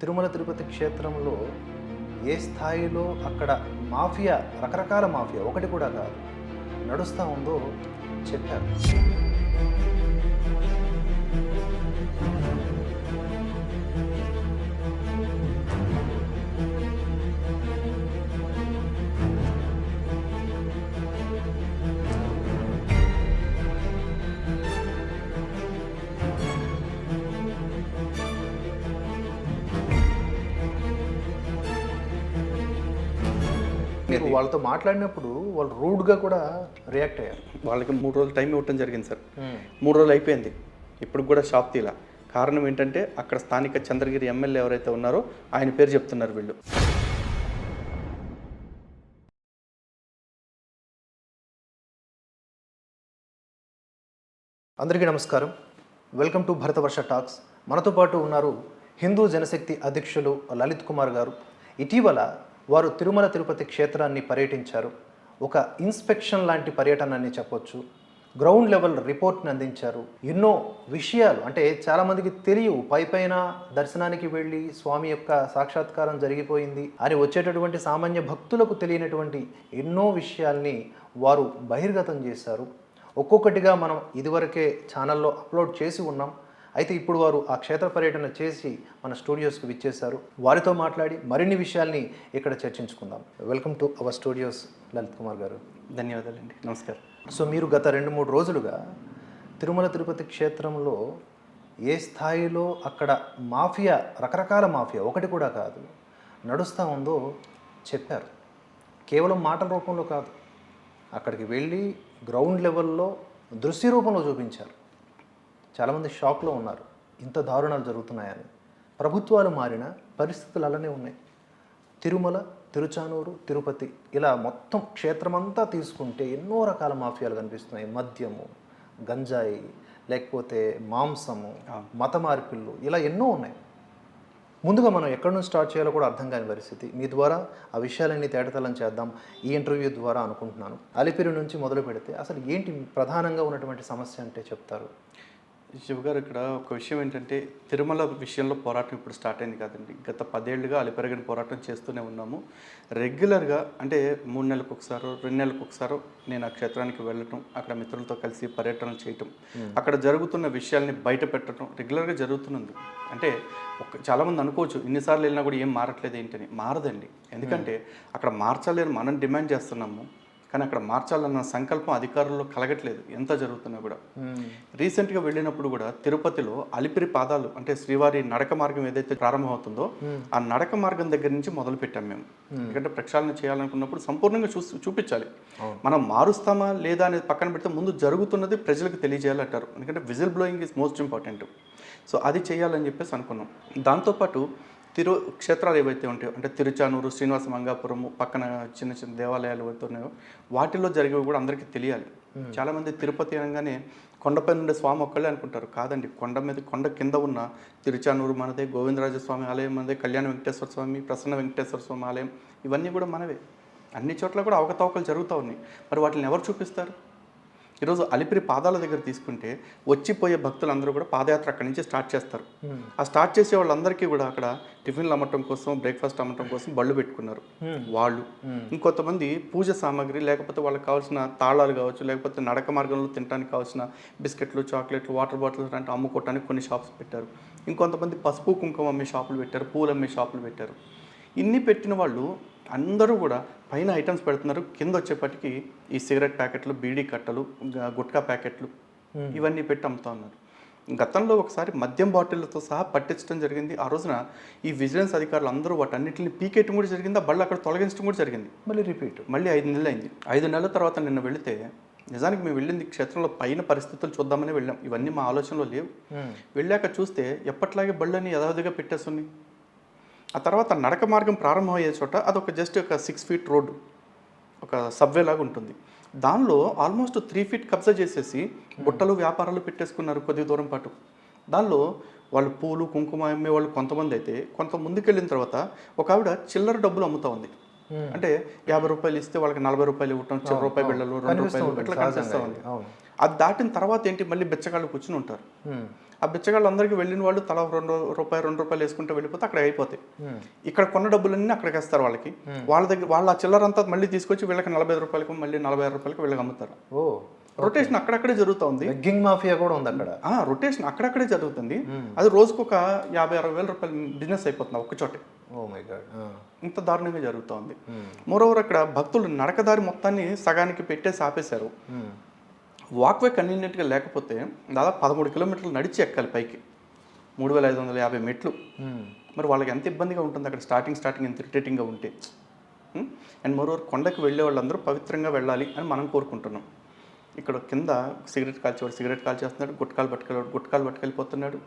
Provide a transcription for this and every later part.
తిరుమల తిరుపతి క్షేత్రంలో ఏ స్థాయిలో అక్కడ మాఫియా, రకరకాల మాఫియా ఒకటి కూడా కాదు నడుస్తూ ఉందో చెప్పారు. మీరు వాళ్ళతో మాట్లాడినప్పుడు వాళ్ళు రూడ్గా కూడా రియాక్ట్ అయ్యారు. వాళ్ళకి 3 రోజులు టైం ఇవ్వటం జరిగింది సార్. 3 రోజులు అయిపోయింది, ఇప్పుడు కూడా షాప్ తీలా. కారణం ఏంటంటే అక్కడ స్థానిక చంద్రగిరి ఎమ్మెల్యే ఎవరైతే ఉన్నారో ఆయన పేరు చెప్తున్నారు వీళ్ళు. అందరికీ నమస్కారం, వెల్కమ్ టు భరతవర్ష టాక్స్. మనతో పాటు ఉన్నారు హిందూ జనశక్తి అధ్యక్షులు లలిత్ కుమార్ గారు. ఇటీవల వారు తిరుమల తిరుపతి క్షేత్రాన్ని పర్యటించారు. ఒక ఇన్స్పెక్షన్ లాంటి పర్యటన అని చెప్పొచ్చు. గ్రౌండ్ లెవెల్ రిపోర్ట్ని అందించారు. ఎన్నో విషయాలు అంటే చాలామందికి తెలియవు, పైపైన దర్శనానికి వెళ్ళి స్వామి యొక్క సాక్షాత్కారం జరిగిపోయింది అని వచ్చేటటువంటి సామాన్య భక్తులకు తెలియనటువంటి ఎన్నో విషయాల్ని వారు బహిర్గతం చేశారు. ఒక్కొక్కటిగా మనం ఇదివరకే ఛానల్లో అప్లోడ్ చేసి ఉన్నాం. అయితే ఇప్పుడు వారు ఆ క్షేత్ర పర్యటన చేసి మన స్టూడియోస్కి విచ్చేశారు. వారితో మాట్లాడి మరిన్ని విషయాల్ని ఇక్కడ చర్చించుకుందాం. Welcome to our studios Lalit Kumar గారు. ధన్యవాదాలండి, నమస్కారం. సో మీరు గత 2-3 రోజులుగా తిరుమల తిరుపతి క్షేత్రంలో ఏ స్థాయిలో అక్కడ మాఫియా, రకరకాల మాఫియా ఒకటి కూడా కాదు నడుస్తూ ఉందో చెప్పారు. కేవలం మాటల రూపంలో కాదు, అక్కడికి వెళ్ళి గ్రౌండ్ లెవెల్లో దృశ్య రూపంలో చూపించారు. చాలామంది షాక్లో ఉన్నారు, ఇంత దారుణాలు జరుగుతున్నాయని. ప్రభుత్వాలు మారిన పరిస్థితులు అలానే ఉన్నాయి. తిరుమల, తిరుచానూరు, తిరుపతి ఇలా మొత్తం క్షేత్రమంతా తీసుకుంటే ఎన్నో రకాల మాఫియాలు కనిపిస్తున్నాయి. మద్యము, గంజాయి, లేకపోతే మాంసము, మత మార్పిళ్ళు, ఇలా ఎన్నో ఉన్నాయి. ముందుగా మనం ఎక్కడి నుంచి స్టార్ట్ చేయాలో కూడా అర్థం కాని పరిస్థితి. మీ ద్వారా ఆ విషయాలన్నీ తేటతలం చేద్దాం ఈ ఇంటర్వ్యూ ద్వారా అనుకుంటున్నాను. అలిపిరి నుంచి మొదలు పెడితే అసలు ఏంటి ప్రధానంగా ఉన్నటువంటి సమస్య అంటే చెప్తారు? శివ గారు, ఇక్కడ ఒక విషయం ఏంటంటే తిరుమల విషయంలో పోరాటం ఇప్పుడు స్టార్ట్ అయింది కాదండి. గత 10 ఏళ్ళుగా అలిపెరగని పోరాటం చేస్తూనే ఉన్నాము. రెగ్యులర్గా అంటే 3 నెలలకు ఒకసారో 2 నెలలకు ఒకసారో నేను ఆ క్షేత్రానికి వెళ్ళటం, అక్కడ మిత్రులతో కలిసి పర్యటనలు చేయటం, అక్కడ జరుగుతున్న విషయాల్ని బయట పెట్టడం రెగ్యులర్గా జరుగుతున్నది. అంటే చాలామంది అనుకోవచ్చు ఇన్నిసార్లు వెళ్ళినా కూడా ఏం మారట్లేదు ఏంటని. మారదండి, ఎందుకంటే అక్కడ మార్చాలని మనం డిమాండ్ చేస్తున్నాము, కానీ అక్కడ మార్చాలన్న సంకల్పం అధికారుల్లో కలగట్లేదు ఎంత జరుగుతున్నా కూడా. రీసెంట్గా వెళ్ళినప్పుడు కూడా తిరుపతిలో అలిపిరి పాదాలు అంటే శ్రీవారి నడక మార్గం ఏదైతే ప్రారంభమవుతుందో ఆ నడక మార్గం దగ్గర నుంచి మొదలు పెట్టాం మేము. ఎందుకంటే ప్రక్షాళన చేయాలనుకున్నప్పుడు సంపూర్ణంగా చూపించాలి. మనం మారుస్తామా లేదా అనేది పక్కన పెడితే ముందు జరుగుతున్నది ప్రజలకు తెలియజేయాలంటారు. ఎందుకంటే whistle blowing is most important. So అది చేయాలని చెప్పేసి అనుకున్నాం. దాంతోపాటు క్షేత్రాలు ఏవైతే ఉంటాయో అంటే తిరుచానూరు, శ్రీనివాస మంగాపురము, పక్కన చిన్న చిన్న దేవాలయాలు ఏవైతే ఉన్నాయో వాటిల్లో జరిగేవి కూడా అందరికీ తెలియాలి. చాలామంది తిరుపతి అనగానే కొండపై నుండే స్వామి ఒక్కళ్ళే అనుకుంటారు. కాదండి, కొండ కింద ఉన్న తిరుచానూరు మనదే, గోవిందరాజస్వామి ఆలయం మనదే, కళ్యాణ వెంకటేశ్వర స్వామి, ప్రసన్న వెంకటేశ్వర స్వామి ఆలయం, ఇవన్నీ కూడా మనవే. అన్ని చోట్ల కూడా అవకతవకలు జరుగుతూ ఉన్నాయి. మరి వాటిని ఎవరు చూపిస్తారు? ఈరోజు అలిపిరి పాదాల దగ్గర తీసుకుంటే వచ్చిపోయే భక్తులందరూ కూడా పాదయాత్ర అక్కడి నుంచి స్టార్ట్ చేస్తారు. ఆ స్టార్ట్ చేసే వాళ్ళందరికీ కూడా అక్కడ టిఫిన్లు అమ్మటం కోసం, బ్రేక్ఫాస్ట్ అమ్మటం కోసం బళ్ళు పెట్టుకున్నారు వాళ్ళు. ఇంకొంతమంది పూజ సామాగ్రి, లేకపోతే వాళ్ళకి కావాల్సిన తాళాలు కావచ్చు, లేకపోతే నడక మార్గంలో తినడానికి కావాల్సిన బిస్కెట్లు, చాక్లెట్లు, వాటర్ బాటిల్స్ అంటే అమ్ముకోవటానికి కొన్ని షాప్స్ పెట్టారు. ఇంకొంతమంది పసుపు కుంకుమ అమ్మే షాపులు పెట్టారు, పూలు అమ్మే షాపులు పెట్టారు. ఇన్ని పెట్టిన వాళ్ళు అందరూ కూడా పైన ఐటమ్స్ పెడుతున్నారు, కింద వచ్చేపటికి ఈ సిగరెట్ ప్యాకెట్లు, బీడీ కట్టలు, గుట్కా ప్యాకెట్లు ఇవన్నీ పెట్టి అమ్ముతూ ఉన్నారు. గతంలో ఒకసారి మద్యం బాటిళ్లతో సహా పట్టించడం జరిగింది. ఆ రోజున ఈ విజిలెన్స్ అధికారులు అందరూ వాటన్నిటిని పీకేయటం కూడా జరిగింది. ఆ బళ్ళు అక్కడ తొలగించడం కూడా జరిగింది. మళ్ళీ 5 నెలలు అయింది. 5 నెలల తర్వాత నిన్న వెళితే నిజానికి మేము వెళ్ళింది క్షేత్రంలో పైన పరిస్థితులు చూద్దామని వెళ్ళాం. ఇవన్నీ మా ఆలోచనలో లేవు. వెళ్ళాక చూస్తే ఎప్పట్లాగే బళ్ళని యథావిధిగా పెట్టేస్తుంది. ఆ తర్వాత నడక మార్గం ప్రారంభమయ్యే చోట అదొక జస్ట్ ఒక 6 ఫీట్ రోడ్డు, ఒక సబ్వే లాగా ఉంటుంది. దానిలో ఆల్మోస్ట్ 3 ఫీట్ కబ్జా చేసేసి బుట్టలు, వ్యాపారాలు పెట్టేసుకున్నారు కొద్ది దూరం పాటు. దానిలో వాళ్ళు పూలు, కుంకుమ అమ్మే వాళ్ళు కొంతమంది అయితే, కొంత ముందుకెళ్ళిన తర్వాత ఒక ఆవిడ చిల్లర డబ్బులు అమ్ముతూ ఉంది. అంటే 50 రూపాయలు ఇస్తే వాళ్ళకి 40 రూపాయలు ఇవ్వటం, రూపాయి బిళ్ళలు, 2 రూపాయలు ఇట్లా కనిపిస్తూ ఉంది. అది దాటిన తర్వాత ఏంటి, మళ్ళీ బెచ్చగాళ్ళు కూర్చుని ఉంటారు. ఆ బిచ్చగాళ్ళందరికీ వెళ్ళిన వాళ్ళు తలా ₹2 వేసుకుంటే వెళ్ళిపోతే అక్కడ అయిపోతాయి. ఇక్కడ కొన్న డబ్బులన్నీ అక్కడికి వేస్తారు వాళ్ళకి. వాళ్ళ దగ్గర వాళ్ళ చిల్లరంతా మళ్ళీ తీసుకొచ్చి వీళ్ళకి ₹45 మళ్ళీ ₹46 వీళ్ళకి అమ్ముతారు. ఓ, రొటేషన్ అక్కడక్కడే జరుగుతుంది. బెగ్గింగ్ మాఫియా కూడా ఉంది అక్కడ. రొటేషన్ అక్కడక్కడే జరుగుతుంది. అది రోజుకు ఒక ₹50,000-60,000 బిజినెస్ అయిపోతుంది ఒక్క చోటే. ఓ మై గాడ్, ఇంత దారుణంగా జరుగుతోంది. మోరోవర్ అక్కడ భక్తులు నడకదారి మొత్తాన్ని సగానికి పెట్టేసి ఆపేశారు. వాక్వే కన్వీనియంట్గా లేకపోతే దాదాపు 13 కిలోమీటర్లు నడిచి ఎక్కాలి పైకి, 3,550 మెట్లు. మరి వాళ్ళకి ఎంత ఇబ్బందిగా ఉంటుంది అక్కడ స్టార్టింగ్ ఎంత ఇరిటేటింగ్గా ఉంటే. అండ్ మోరోవర్ కొండకి వెళ్ళే వాళ్ళందరూ పవిత్రంగా వెళ్ళాలి అని మనం కోరుకుంటున్నాం. ఇక్కడ కింద సిగరెట్ కాల్చేస్తున్నాడు, గుట్కాలు పట్టుకెళ్ళిపోతున్నాడు.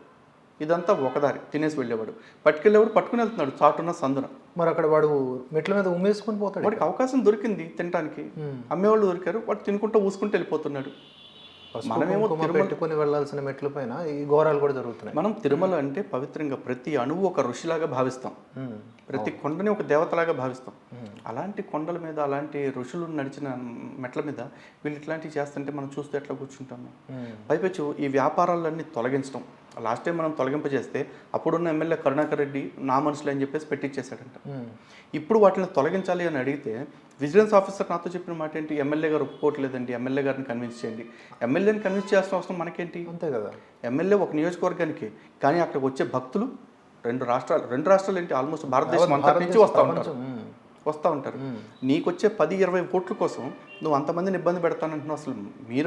ఇదంతా ఒకదారి తినేసి వెళ్ళేవాడు, పట్టుకెళ్ళేవాడు పట్టుకుని వెళ్తున్నాడు చాటున్న సందున. మరి అక్కడ వాడు మెట్ల మీద ఉమ్మేసుకొని పోతాడు. వాడికి అవకాశం దొరికింది తినడానికి, అమ్మేవాళ్ళు దొరికారు, వాడు తినుకుంటూ ఊసుకుంటూ వెళ్ళిపోతున్నాడు. మనమేమో పెట్టుకుని వెళ్ళాల్సిన మెట్ల పైన ఈ ఘోరాలు కూడా జరుగుతున్నాయి. మనం తిరుమల అంటే పవిత్రంగా ప్రతి అణువు ఒక ఋషిలాగా భావిస్తాం, ప్రతి కొండని ఒక దేవతలాగా భావిస్తాం. అలాంటి కొండల మీద అలాంటి ఋషులు నడిచిన మెట్ల మీద వీళ్ళు ఇట్లాంటివి చేస్తుంటే మనం చూస్తే ఎట్లా కూర్చుంటాము. పైపెచ్చు ఈ వ్యాపారాలన్నీ తొలగించడం. లాస్ట్ టైం మనం తొలగింపజేస్తే అప్పుడున్న ఎమ్మెల్యే కరుణాకర్ రెడ్డి నా మనసులో అని చెప్పేసి పెట్టించేశాడంట. ఇప్పుడు వాటిని తొలగించాలి అని అడిగితే విజిలెన్స్ ఆఫీసర్ నాతో చెప్పిన మాట ఏంటి, ఎమ్మెల్యే గారు ఒప్పుకోవట్లేదండి, ఎమ్మెల్యే గారిని కన్విన్స్ చేయండి. ఎమ్మెల్యేని కన్విన్స్ చేయాల్సిన అవసరం మనకేంటి? అంతే కదా. ఎమ్మెల్యే ఒక నియోజకవర్గానికి, కానీ అక్కడికి వచ్చే భక్తులు రెండు రాష్ట్రాలు ఏంటి ఆల్మోస్ట్ భారతదేశం అంతా నుంచి వస్తూ ఉంటారు. నీకు వచ్చే 10-20 కోట్ల కోసం నువ్వు అంతమందిని ఇబ్బంది పెడతానంటున్నావు.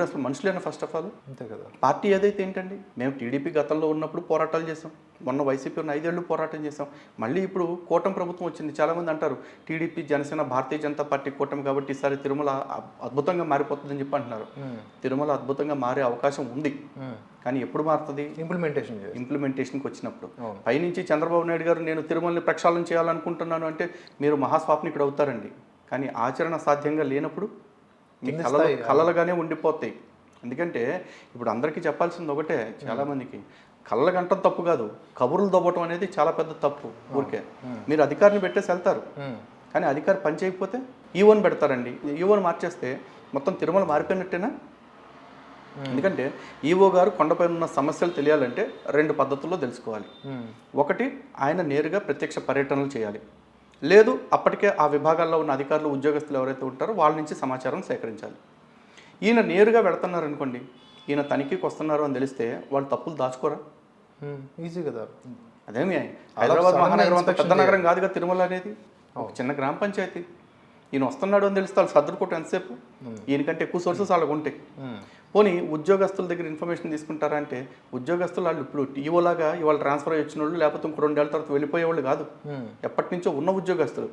అసలు మనుషులేనా ఫస్ట్ ఆఫ్ ఆల్? అంతే కదా. పార్టీ ఏదైతే ఏంటండి, మేము టీడీపీ గతంలో ఉన్నప్పుడు పోరాటాలు చేసాం, మొన్న వైసీపీ ఉన్న 5 ఏళ్ళు పోరాటం చేసాం, మళ్ళీ ఇప్పుడు కూటమి ప్రభుత్వం వచ్చింది. చాలామంది అంటారు టీడీపీ జనసేన భారతీయ జనతా పార్టీ కూటమి కాబట్టి ఈసారి తిరుమల అద్భుతంగా మారిపోతుందని చెప్పి అంటున్నారు. తిరుమల అద్భుతంగా మారే అవకాశం ఉంది, కానీ ఎప్పుడు మారుతుంది? ఇంప్లిమెంటేషన్కి వచ్చినప్పుడు. పైనుంచి చంద్రబాబు నాయుడు గారు నేను తిరుమలని ప్రక్షాళన చేయాలనుకుంటున్నాను అంటే మీరు మహాస్వాప్నికుడు అవుతారండి, కానీ ఆచరణ సాధ్యంగా లేనప్పుడు కళలుగానే ఉండిపోతాయి. ఎందుకంటే ఇప్పుడు అందరికీ చెప్పాల్సింది ఒకటే, చాలామందికి కళ్ళ గంటం తప్పు కాదు, కబుర్లు దొబ్బటం అనేది చాలా పెద్ద తప్పు. ఊరికే మీరు అధికారిని పెట్టేసి వెళ్తారు, కానీ అధికారి పని చేయకపోతే ఈవోని పెడతారండి. ఈవోని మార్చేస్తే మొత్తం తిరుమల మారిపోయినట్టేనా? ఎందుకంటే ఈవో గారు కొండపైన ఉన్న సమస్యలు తెలియాలంటే 2 పద్ధతుల్లో తెలుసుకోవాలి. ఒకటి, ఆయన నేరుగా ప్రత్యక్ష పర్యటనలు చేయాలి, లేదు అప్పటికే ఆ విభాగాల్లో ఉన్న అధికారులు ఉద్యోగస్తులు ఎవరైతే ఉంటారో వాళ్ళ నుంచి సమాచారం సేకరించాలి. ఈయన నేరుగా వెళుతున్నారనుకోండి, ఈయన తనిఖీకి వస్తున్నారు అని తెలిస్తే వాళ్ళు తప్పులు దాచుకోరా? ఈజీ కదా. అదేమి హైదరాబాద్ మహానగరం అంత పెద్ద నగరం కాదుగా తిరుమల అనేది, ఒక చిన్న గ్రామ పంచాయతీ. ఈయన వస్తున్నాడు అని తెలిస్తే వాళ్ళు సర్దుకోవటం ఎంతసేపు? ఈయనకంటే ఎక్కువ సోర్సెస్ వాళ్ళకు ఉంటాయి. పోనీ ఉద్యోగస్తుల దగ్గర ఇన్ఫర్మేషన్ తీసుకుంటారా అంటే, ఉద్యోగస్తులు వాళ్ళు ఇప్పుడు ఈవోలాగా ఇవాళ ట్రాన్స్ఫర్ వచ్చిన వాళ్ళు లేకపోతే ఇంకో 2 ఏళ్ల తర్వాత వెళ్ళిపోయేవాళ్ళు కాదు, ఎప్పటి నుంచో ఉన్న ఉద్యోగస్తులు.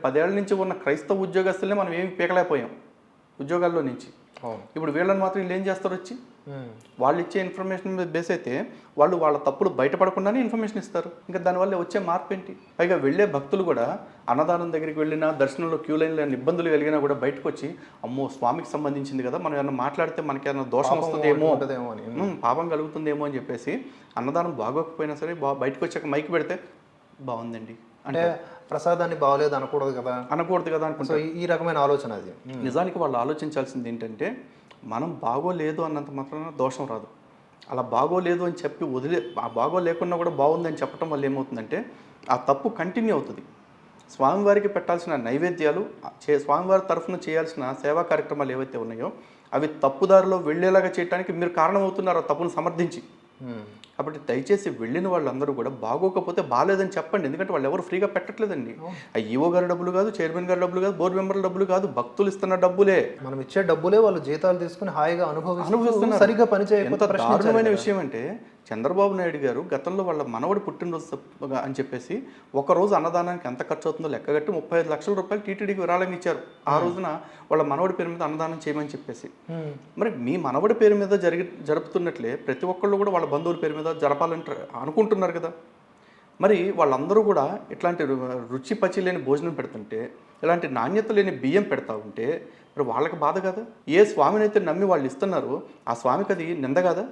10 ఏళ్ల నుంచి ఉన్న క్రైస్తవ ఉద్యోగస్తులనే మనం ఏమి పీకలేకపోయాం ఉద్యోగాల్లో నుంచి. ఇప్పుడు వీళ్ళని మాత్రం వీళ్ళు ఏం చేస్తారు, వచ్చి వాళ్ళు ఇచ్చే ఇన్ఫర్మేషన్ మీద బేస్ అయితే వాళ్ళు వాళ్ళ తప్పులు బయటపడకుండానే ఇన్ఫర్మేషన్ ఇస్తారు. ఇంకా దానివల్ల వచ్చే మార్పు ఏంటి? పైగా వెళ్ళే భక్తులు కూడా అన్నదానం దగ్గరికి వెళ్ళినా, దర్శనంలో క్యూ లైన్లో ఇబ్బందులు కలిగినా కూడా బయటకు వచ్చి అమ్మో స్వామికి సంబంధించింది కదా, మనం ఏమైనా మాట్లాడితే మనకి ఏమైనా దోషం వస్తుందేమో, పాపం కలుగుతుందేమో అని చెప్పేసి అన్నదానం బాగోకపోయినా సరే బయటకు వచ్చాక మైకి పెడితే బాగుందండి అంటే ప్రసాదాన్ని బాగోలేదు అనకూడదు కదా అనుకుంటా. ఈ రకమైన ఆలోచన అది. నిజానికి వాళ్ళు ఆలోచించాల్సింది ఏంటంటే, మనం బాగోలేదు అన్నంత మాత్రాన దోషం రాదు. అలా బాగోలేదు అని చెప్పి ఆ బాగోలేకున్నా కూడా బాగుందని చెప్పడం వల్ల ఏమవుతుందంటే ఆ తప్పు కంటిన్యూ అవుతుంది. స్వామివారికి పెట్టాల్సిన నైవేద్యాలు, స్వామివారి తరఫున చేయాల్సిన సేవా కార్యక్రమాలు ఏవైతే ఉన్నాయో అవి తప్పుదారిలో వెళ్ళేలాగా చేయడానికి మీరు కారణమవుతున్నారు ఆ తప్పును సమర్థించి. కాబట్టి దయచేసి వెళ్ళిన వాళ్ళందరూ కూడా బాగోకపోతే బాగాలేదని చెప్పండి. ఎందుకంటే వాళ్ళు ఎవరు ఫ్రీగా పెట్టట్లేదండి. ఆ ఈవో గారి డబ్బులు కాదు, చైర్మన్ గారి డబ్బులు కాదు, బోర్డు మెంబర్ల డబ్బులు కాదు, భక్తులు ఇస్తున్న డబ్బులే, మనం ఇచ్చే డబ్బులే వాళ్ళు జీతాలు తీసుకుని హాయిగా అనుభవిస్తున్నారు. సరిగ్గా పని చేయకపోతే దారుణమైన విషయం అంటే, చంద్రబాబు నాయుడు గారు గతంలో వాళ్ళ మనవడి పుట్టినరోజు అని చెప్పేసి ఒకరోజు అన్నదానానికి ఎంత ఖర్చు అవుతుందో లెక్కగట్టి 35 లక్షల రూపాయలు టీటీడీకి విరాళంగా ఇచ్చారు. ఆ రోజున వాళ్ళ మనవడి పేరు మీద అన్నదానం చేయమని చెప్పేసి. మరి మీ మనవడి పేరు మీద జరుపుతున్నట్లే ప్రతి ఒక్కళ్ళు కూడా వాళ్ళ బంధువుల పేరు మీద జరపాలంటే అనుకుంటున్నారు కదా. మరి వాళ్ళందరూ కూడా ఇట్లాంటి రుచి పచి లేని భోజనం పెడుతుంటే, ఇలాంటి నాణ్యత లేని బియ్యం పెడతా ఉంటే మరి వాళ్ళకి బాధ కదా. ఏ స్వామిని అయితే నమ్మి వాళ్ళు ఇస్తున్నారో ఆ స్వామికి అది నింద కదా.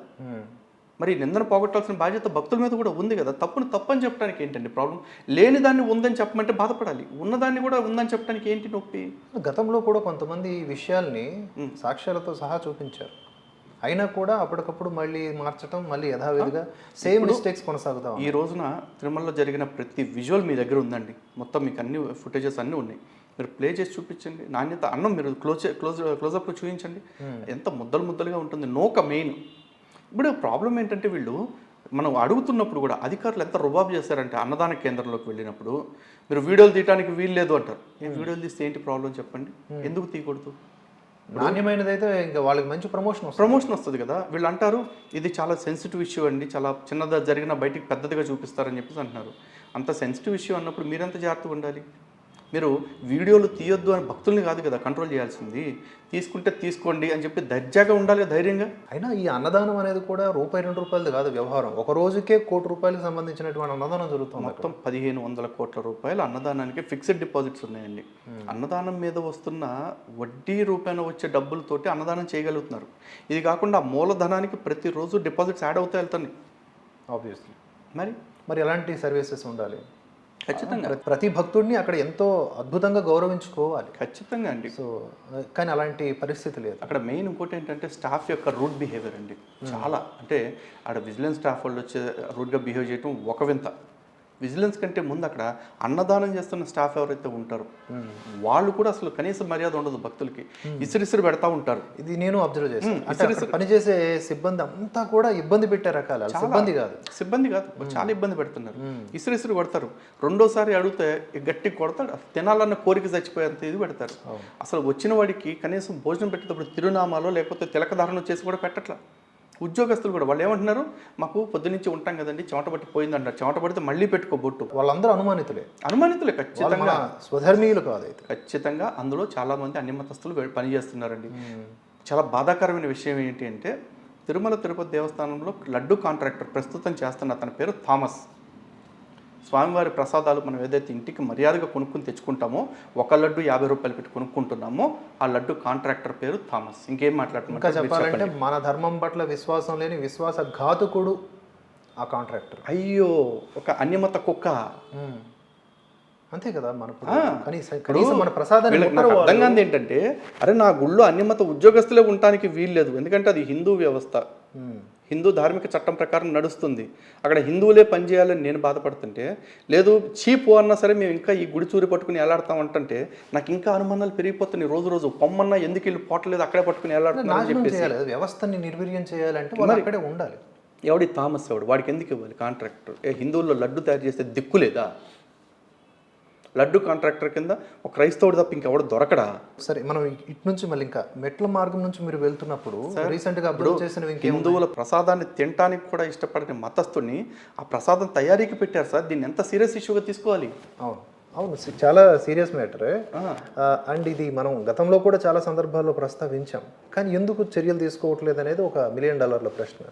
మరి నిందను పోగొట్టాల్సిన బాధ్యత భక్తుల మీద కూడా ఉంది కదా. తప్పని చెప్పడానికి ఏంటండి ప్రాబ్లం? లేని దాన్ని ఉందని చెప్పమంటే బాధపడాలి, ఉన్నదాన్ని కూడా ఉందని చెప్పడానికి ఏంటి నొప్పి? గతంలో కూడా కొంతమంది ఈ విషయాల్ని సాక్ష్యాలతో సహా చూపించారు. అయినా కూడా అప్పటికప్పుడు మళ్ళీ మార్చడం, మళ్ళీ యథావిధిగా సేమ్ మిస్టేక్స్ కొనసాగుతా ఈ రోజున తిరుమలలో జరిగిన ప్రతి విజువల్ మీ దగ్గర ఉందండి. మొత్తం మీకు అన్ని ఫుటేజెస్ అన్నీ ఉన్నాయి. మీరు ప్లే చేసి చూపించండి. నాణ్యత అన్నం మీరు క్లోజప్లో చూపించండి. ఎంత ముద్దలుగా ఉంటుంది. నోక మెయిన్. ఇప్పుడు ప్రాబ్లం ఏంటంటే వీళ్ళు మనం అడుగుతున్నప్పుడు కూడా అధికారులు ఎంత రుబాబు చేశారంటే అన్నదాన కేంద్రంలోకి వెళ్ళినప్పుడు మీరు వీడియోలు తీయడానికి వీలు లేదు అంటారు. వీడియోలు తీస్తే ఏంటి ప్రాబ్లం చెప్పండి? ఎందుకు తీయకూడదు? నాణ్యమైనది అయితే ఇంకా వాళ్ళకి మంచి ప్రమోషన్ వస్తుంది కదా. వీళ్ళు అంటారు ఇది చాలా సెన్సిటివ్ ఇష్యూ అండి, చాలా చిన్నదా జరిగిన బయటికి పెద్దదిగా చూపిస్తారని చెప్పేసి అంటున్నారు. అంత సెన్సిటివ్ ఇష్యూ అన్నప్పుడు మీరెంత జాగ్రత్తగా ఉండాలి? మీరు వీడియోలు తీయొద్దు అని భక్తుల్ని కాదు కదా కంట్రోల్ చేయాల్సింది. తీసుకుంటే తీసుకోండి అని చెప్పి దర్జాగా ఉండాలి, ధైర్యంగా. అయినా ఈ అన్నదానం అనేది కూడా ₹2 కాదు వ్యవహారం. ఒక రోజుకే ₹1 సంబంధించినటువంటి అన్నదానం జరుగుతుంది. మొత్తం 1500 కోట్ల రూపాయలు అన్నదానానికి ఫిక్స్డ్ డిపాజిట్స్ ఉన్నాయండి. అన్నదానం మీద వస్తున్న వడ్డీ రూపాయన వచ్చే డబ్బులతోటి అన్నదానం చేయగలుగుతున్నారు. ఇది కాకుండా మూలధనానికి ప్రతిరోజు డిపాజిట్స్ యాడ్ అవుతాయి వెళ్తాయి. ఆబ్వియస్లీ. మరి ఎలాంటి సర్వీసెస్ ఉండాలి? ఖచ్చితంగా ప్రతి భక్తుడిని అక్కడ ఎంతో అద్భుతంగా గౌరవించుకోవాలి. ఖచ్చితంగా అండి. సో కానీ అలాంటి పరిస్థితి లేదు అక్కడ. మెయిన్ ఇంకోటి ఏంటంటే స్టాఫ్ యొక్క రూట్ బిహేవియర్ అండి. చాలా అంటే ఆడ విజిలెన్స్ స్టాఫ్ వాళ్ళు వచ్చే రూట్గా బిహేవ్ చేయడం ఒక వింత. విజిలెన్స్ కంటే ముందు అక్కడ అన్నదానం చేస్తున్న స్టాఫ్ ఎవరైతే ఉంటారో వాళ్ళు కూడా అసలు కనీస మర్యాద ఉండదు భక్తులకి. ఇసిరిసిరి పెడతా ఉంటారు. ఇది నేను అబ్జర్వ్ చేశాను. పనిచేసే సిబ్బంది అంతా కూడా ఇబ్బంది పెట్టే రకాల సిబ్బంది కాదు, చాలా ఇబ్బంది పెడుతున్నారు. ఇసిరిసిరి కొడతారు. రెండోసారి అడిగితే గట్టి కొడతాడు. తినాలన్న కోరిక చచ్చిపోయేంత ఇది పెడతారు. అసలు వచ్చిన వాడికి కనీసం భోజనం పెట్టేటప్పుడు తిరునామాలో లేకపోతే తిలకధారణ చేసి కూడా పెట్టట్లా. ఉద్యోగస్తులు కూడా వాళ్ళు ఏమంటున్నారు, మాకు పొద్దునుంచి ఉంటాం కదండి, చెమట పట్టి పోయిందంటారు. చెమట పడితే మళ్ళీ పెట్టుకో బొట్టు. వాళ్ళందరూ అనుమానితులే ఖచ్చితంగా, స్వధర్మీయులు కాదు. ఖచ్చితంగా అందులో చాలా మంది అన్ని మతస్థులు పనిచేస్తున్నారండి. చాలా బాధాకరమైన విషయం ఏంటి అంటే తిరుమల తిరుపతి దేవస్థానంలో లడ్డు కాంట్రాక్టర్ ప్రస్తుతం చేస్తున్న అతని పేరు థామస్. స్వామివారి ప్రసాదాలు మనం ఏదైతే ఇంటికి మర్యాదగా కొనుక్కుని తెచ్చుకుంటామో, ఒక లడ్డు ₹50 పెట్టి కొనుక్కుంటున్నామో ఆ లడ్డు కాంట్రాక్టర్ పేరు థామస్. ఇంకేం ఇంకా చెప్పాలంటే మన ధర్మం పట్ల విశ్వాసం లేని విశ్వాసఘాతకుడు ఆ కాంట్రాక్టర్. అయ్యో, ఒక అన్యమత కుక్క. అంతే కదా. మన ప్రసాదాన్ని అర్థం కాదు ఏంటంటే, అరే నా గుళ్ళో అన్యమత ఉద్యోగస్తులే ఉండటానికి వీల్లేదు, ఎందుకంటే అది హిందూ వ్యవస్థ, హిందూ ధార్మిక చట్టం ప్రకారం నడుస్తుంది. అక్కడ హిందువులే పనిచేయాలని నేను బాధపడుతుంటే, లేదు చీపు అన్నా సరే మేము ఇంకా ఈ గుడి చూరి పట్టుకుని ఎలాడతాం అంటే నాకు ఇంకా అనుమానాలు పెరిగిపోతున్నాయి. రోజు రోజు ఎందుకు వీళ్ళు పోవట్లేదు, అక్కడే పట్టుకుని ఎలాడుతున్నారు చెప్పేసి. వ్యవస్థని నిర్వీర్యం చేయాలంటే వాళ్ళు అక్కడే ఉండాలి. ఎవడి థామస్ ఎవడు, వాడికి ఎందుకు ఇవ్వాలి కాంట్రాక్టర్? హిందువుల్లో లడ్డు తయారు చేస్తే దిక్కు లేదా? లడ్డు కాంట్రాక్టర్ కింద ఒక క్రైస్తవుడు తప్ప ఇంకెవడు దొరకడా? సరే, మనం ఇటు నుంచి మళ్ళీ ఇంకా మెట్ల మార్గం నుంచి మీరు వెళ్తున్నప్పుడు రీసెంట్గా అప్లోడ్ చేసిన హిందువుల ప్రసాదాన్ని తినడానికి కూడా ఇష్టపడిన మతస్థుడిని ఆ ప్రసాదం తయారీకి పెట్టారు సార్. దీన్ని ఎంత సీరియస్ ఇష్యూగా తీసుకోవాలి? అవును, చాలా సీరియస్ మ్యాటరే. అండ్ ఇది మనం గతంలో కూడా చాలా సందర్భాల్లో ప్రస్తావించాం. కానీ ఎందుకు చర్యలు తీసుకోవట్లేదు అనేది ఒక $1 మిలియన్ ప్రశ్న.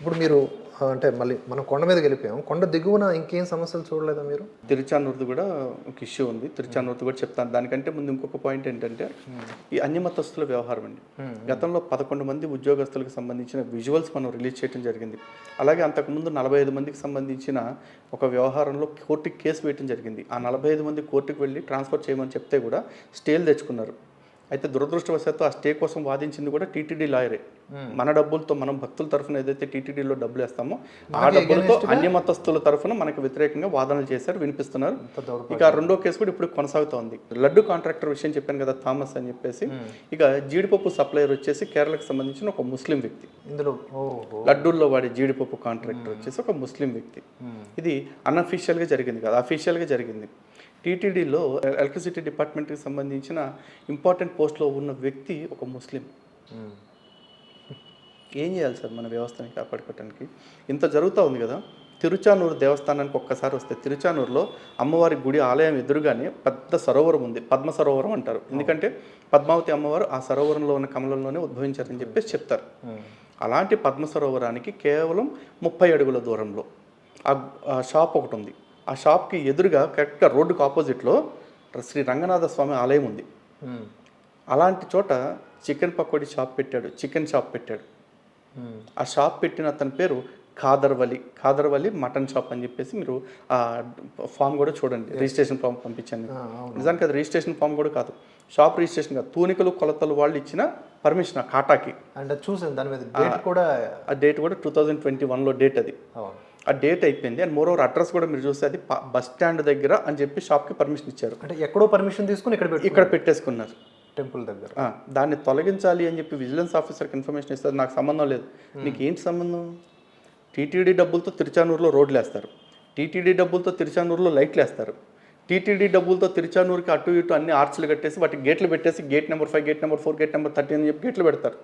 ఇప్పుడు మీరు అంటే మళ్ళీ మనం కొండ మీదకి వెళ్ళిపోయాం. కొండ దిగువన ఇంకేం సమస్యలు చూడలేదా మీరు? తిరుచానూరుది కూడా ఒక ఇష్యూ ఉంది. తిరుచానూరుది కూడా చెప్తాను. దానికంటే ముందు ఇంకొక పాయింట్ ఏంటంటే ఈ అన్యమతస్తుల వ్యవహారం అండి. గతంలో 11 మంది ఉద్యోగస్తులకు సంబంధించిన విజువల్స్ మనం రిలీజ్ చేయడం జరిగింది. అలాగే అంతకుముందు 45 మందికి సంబంధించిన ఒక వ్యవహారంలో కోర్టుకి కేసు వేయడం జరిగింది. ఆ 45 మంది కోర్టుకు వెళ్ళి ట్రాన్స్ఫర్ చేయమని చెప్తే కూడా స్టేలు తెచ్చుకున్నారు. అయితే దురదృష్టవశాత్తు ఆ స్టే కోసం వాదించింది కూడా టీటీడీ లాయరే. మన డబ్బులతో, మనం భక్తుల తరఫున ఏదైతే టీటీడీలో డబ్బులు వేస్తామో ఆ డబ్బులతో అన్యమతస్తుల తరఫున మనకు వ్యతిరేకంగా వాదనలు చేశారు, వినిపిస్తున్నారు. ఇక రెండో కేసు కూడా ఇప్పుడు కొనసాగుతోంది. లడ్డు కాంట్రాక్టర్ విషయం చెప్పాను కదా, థామస్ అని చెప్పేసి. ఇక జీడిపప్పు సప్లయర్ వచ్చేసి కేరళకు సంబంధించిన ఒక ముస్లిం వ్యక్తి. ఇందులో లడ్డూల్లో వాడే జీడిపప్పు కాంట్రాక్టర్ వచ్చేసి ఒక ముస్లిం వ్యక్తి. ఇది అన్అఫీషియల్గా జరిగింది కాదు, అఫీషియల్గా జరిగింది. టీటీడీలో ఎలక్ట్రిసిటీ డిపార్ట్మెంట్కి సంబంధించిన ఇంపార్టెంట్ పోస్ట్లో ఉన్న వ్యక్తి ఒక ముస్లిం. ఏం చేయాలి సార్ మన వ్యవస్థని కాపాడుకోవటానికి? ఇంత జరుగుతూ ఉంది కదా. తిరుచానూరు దేవస్థానానికి ఒక్కసారి వస్తే తిరుచానూరులో అమ్మవారి గుడి ఆలయం ఎదురుగానే పెద్ద సరోవరం ఉంది. పద్మ సరోవరం అంటారు. ఎందుకంటే పద్మావతి అమ్మవారు ఆ సరోవరంలో ఉన్న కమలంలోనే ఉద్భవించారని చెప్పేసి చెప్తారు. అలాంటి పద్మ సరోవరానికి కేవలం 30 అడుగుల దూరంలో ఆ షాప్ ఒకటి ఉంది. ఆ షాప్కి ఎదురుగా కరెక్ట్గా రోడ్డుకు ఆపోజిట్లో శ్రీ రంగనాథ స్వామి ఆలయం ఉంది. అలాంటి చోట చికెన్ పకోడీ షాప్ పెట్టాడు, చికెన్ షాప్ పెట్టాడు. ఆ షాప్ పెట్టిన అతని పేరు ఖాదర్వలి మటన్ షాప్ అని చెప్పేసి మీరు ఆ ఫామ్ కూడా చూడండి. రిజిస్ట్రేషన్ ఫామ్ పంపించాను. నిజానికి అది రిజిస్ట్రేషన్ ఫామ్ కూడా కాదు, షాప్ రిజిస్ట్రేషన్ కాదు, తూనికలు కొలతలు వాళ్ళు ఇచ్చిన పర్మిషన్ కాటాకి. అంటే చూసాను దాని మీద డేట్ కూడా. ఆ డేట్ కూడా 2021లో డేట్ అది. ఆ డేట్ అయిపోయింది. అండ్ మోర్ ఓవర్ అడ్రస్ కూడా మీరు చూస్తే అది బస్ స్టాండ్ దగ్గర అని చెప్పి షాప్కి పర్మిషన్ ఇచ్చారు. అంటే ఎక్కడో పర్మిషన్ తీసుకుని ఇక్కడ పెట్టేసుకున్నారు టెంపుల్ దగ్గర. దాన్ని తొలగించాలి అని చెప్పి విజిలెన్స్ ఆఫీసర్కి ఇన్ఫర్మేషన్ ఇస్తారు. నాకు సంబంధం లేదు. నీకు ఏంటి సంబంధం? టీటీడీ డబ్బులతో తిరుచానూరులో రోడ్లు వేస్తారు, టీటీడీ డబ్బులతో తిరుచానూరులో లైట్లు వేస్తారు, టీటీడీ డబ్బులతో తిరుచానూరుకి అటు ఇటు అన్ని ఆర్చ్లు కట్టేసి వాటికి గేట్లు పెట్టేసి gate number 5, gate number 4, gate number 30 అని చెప్పి గేట్లు పెడతారు.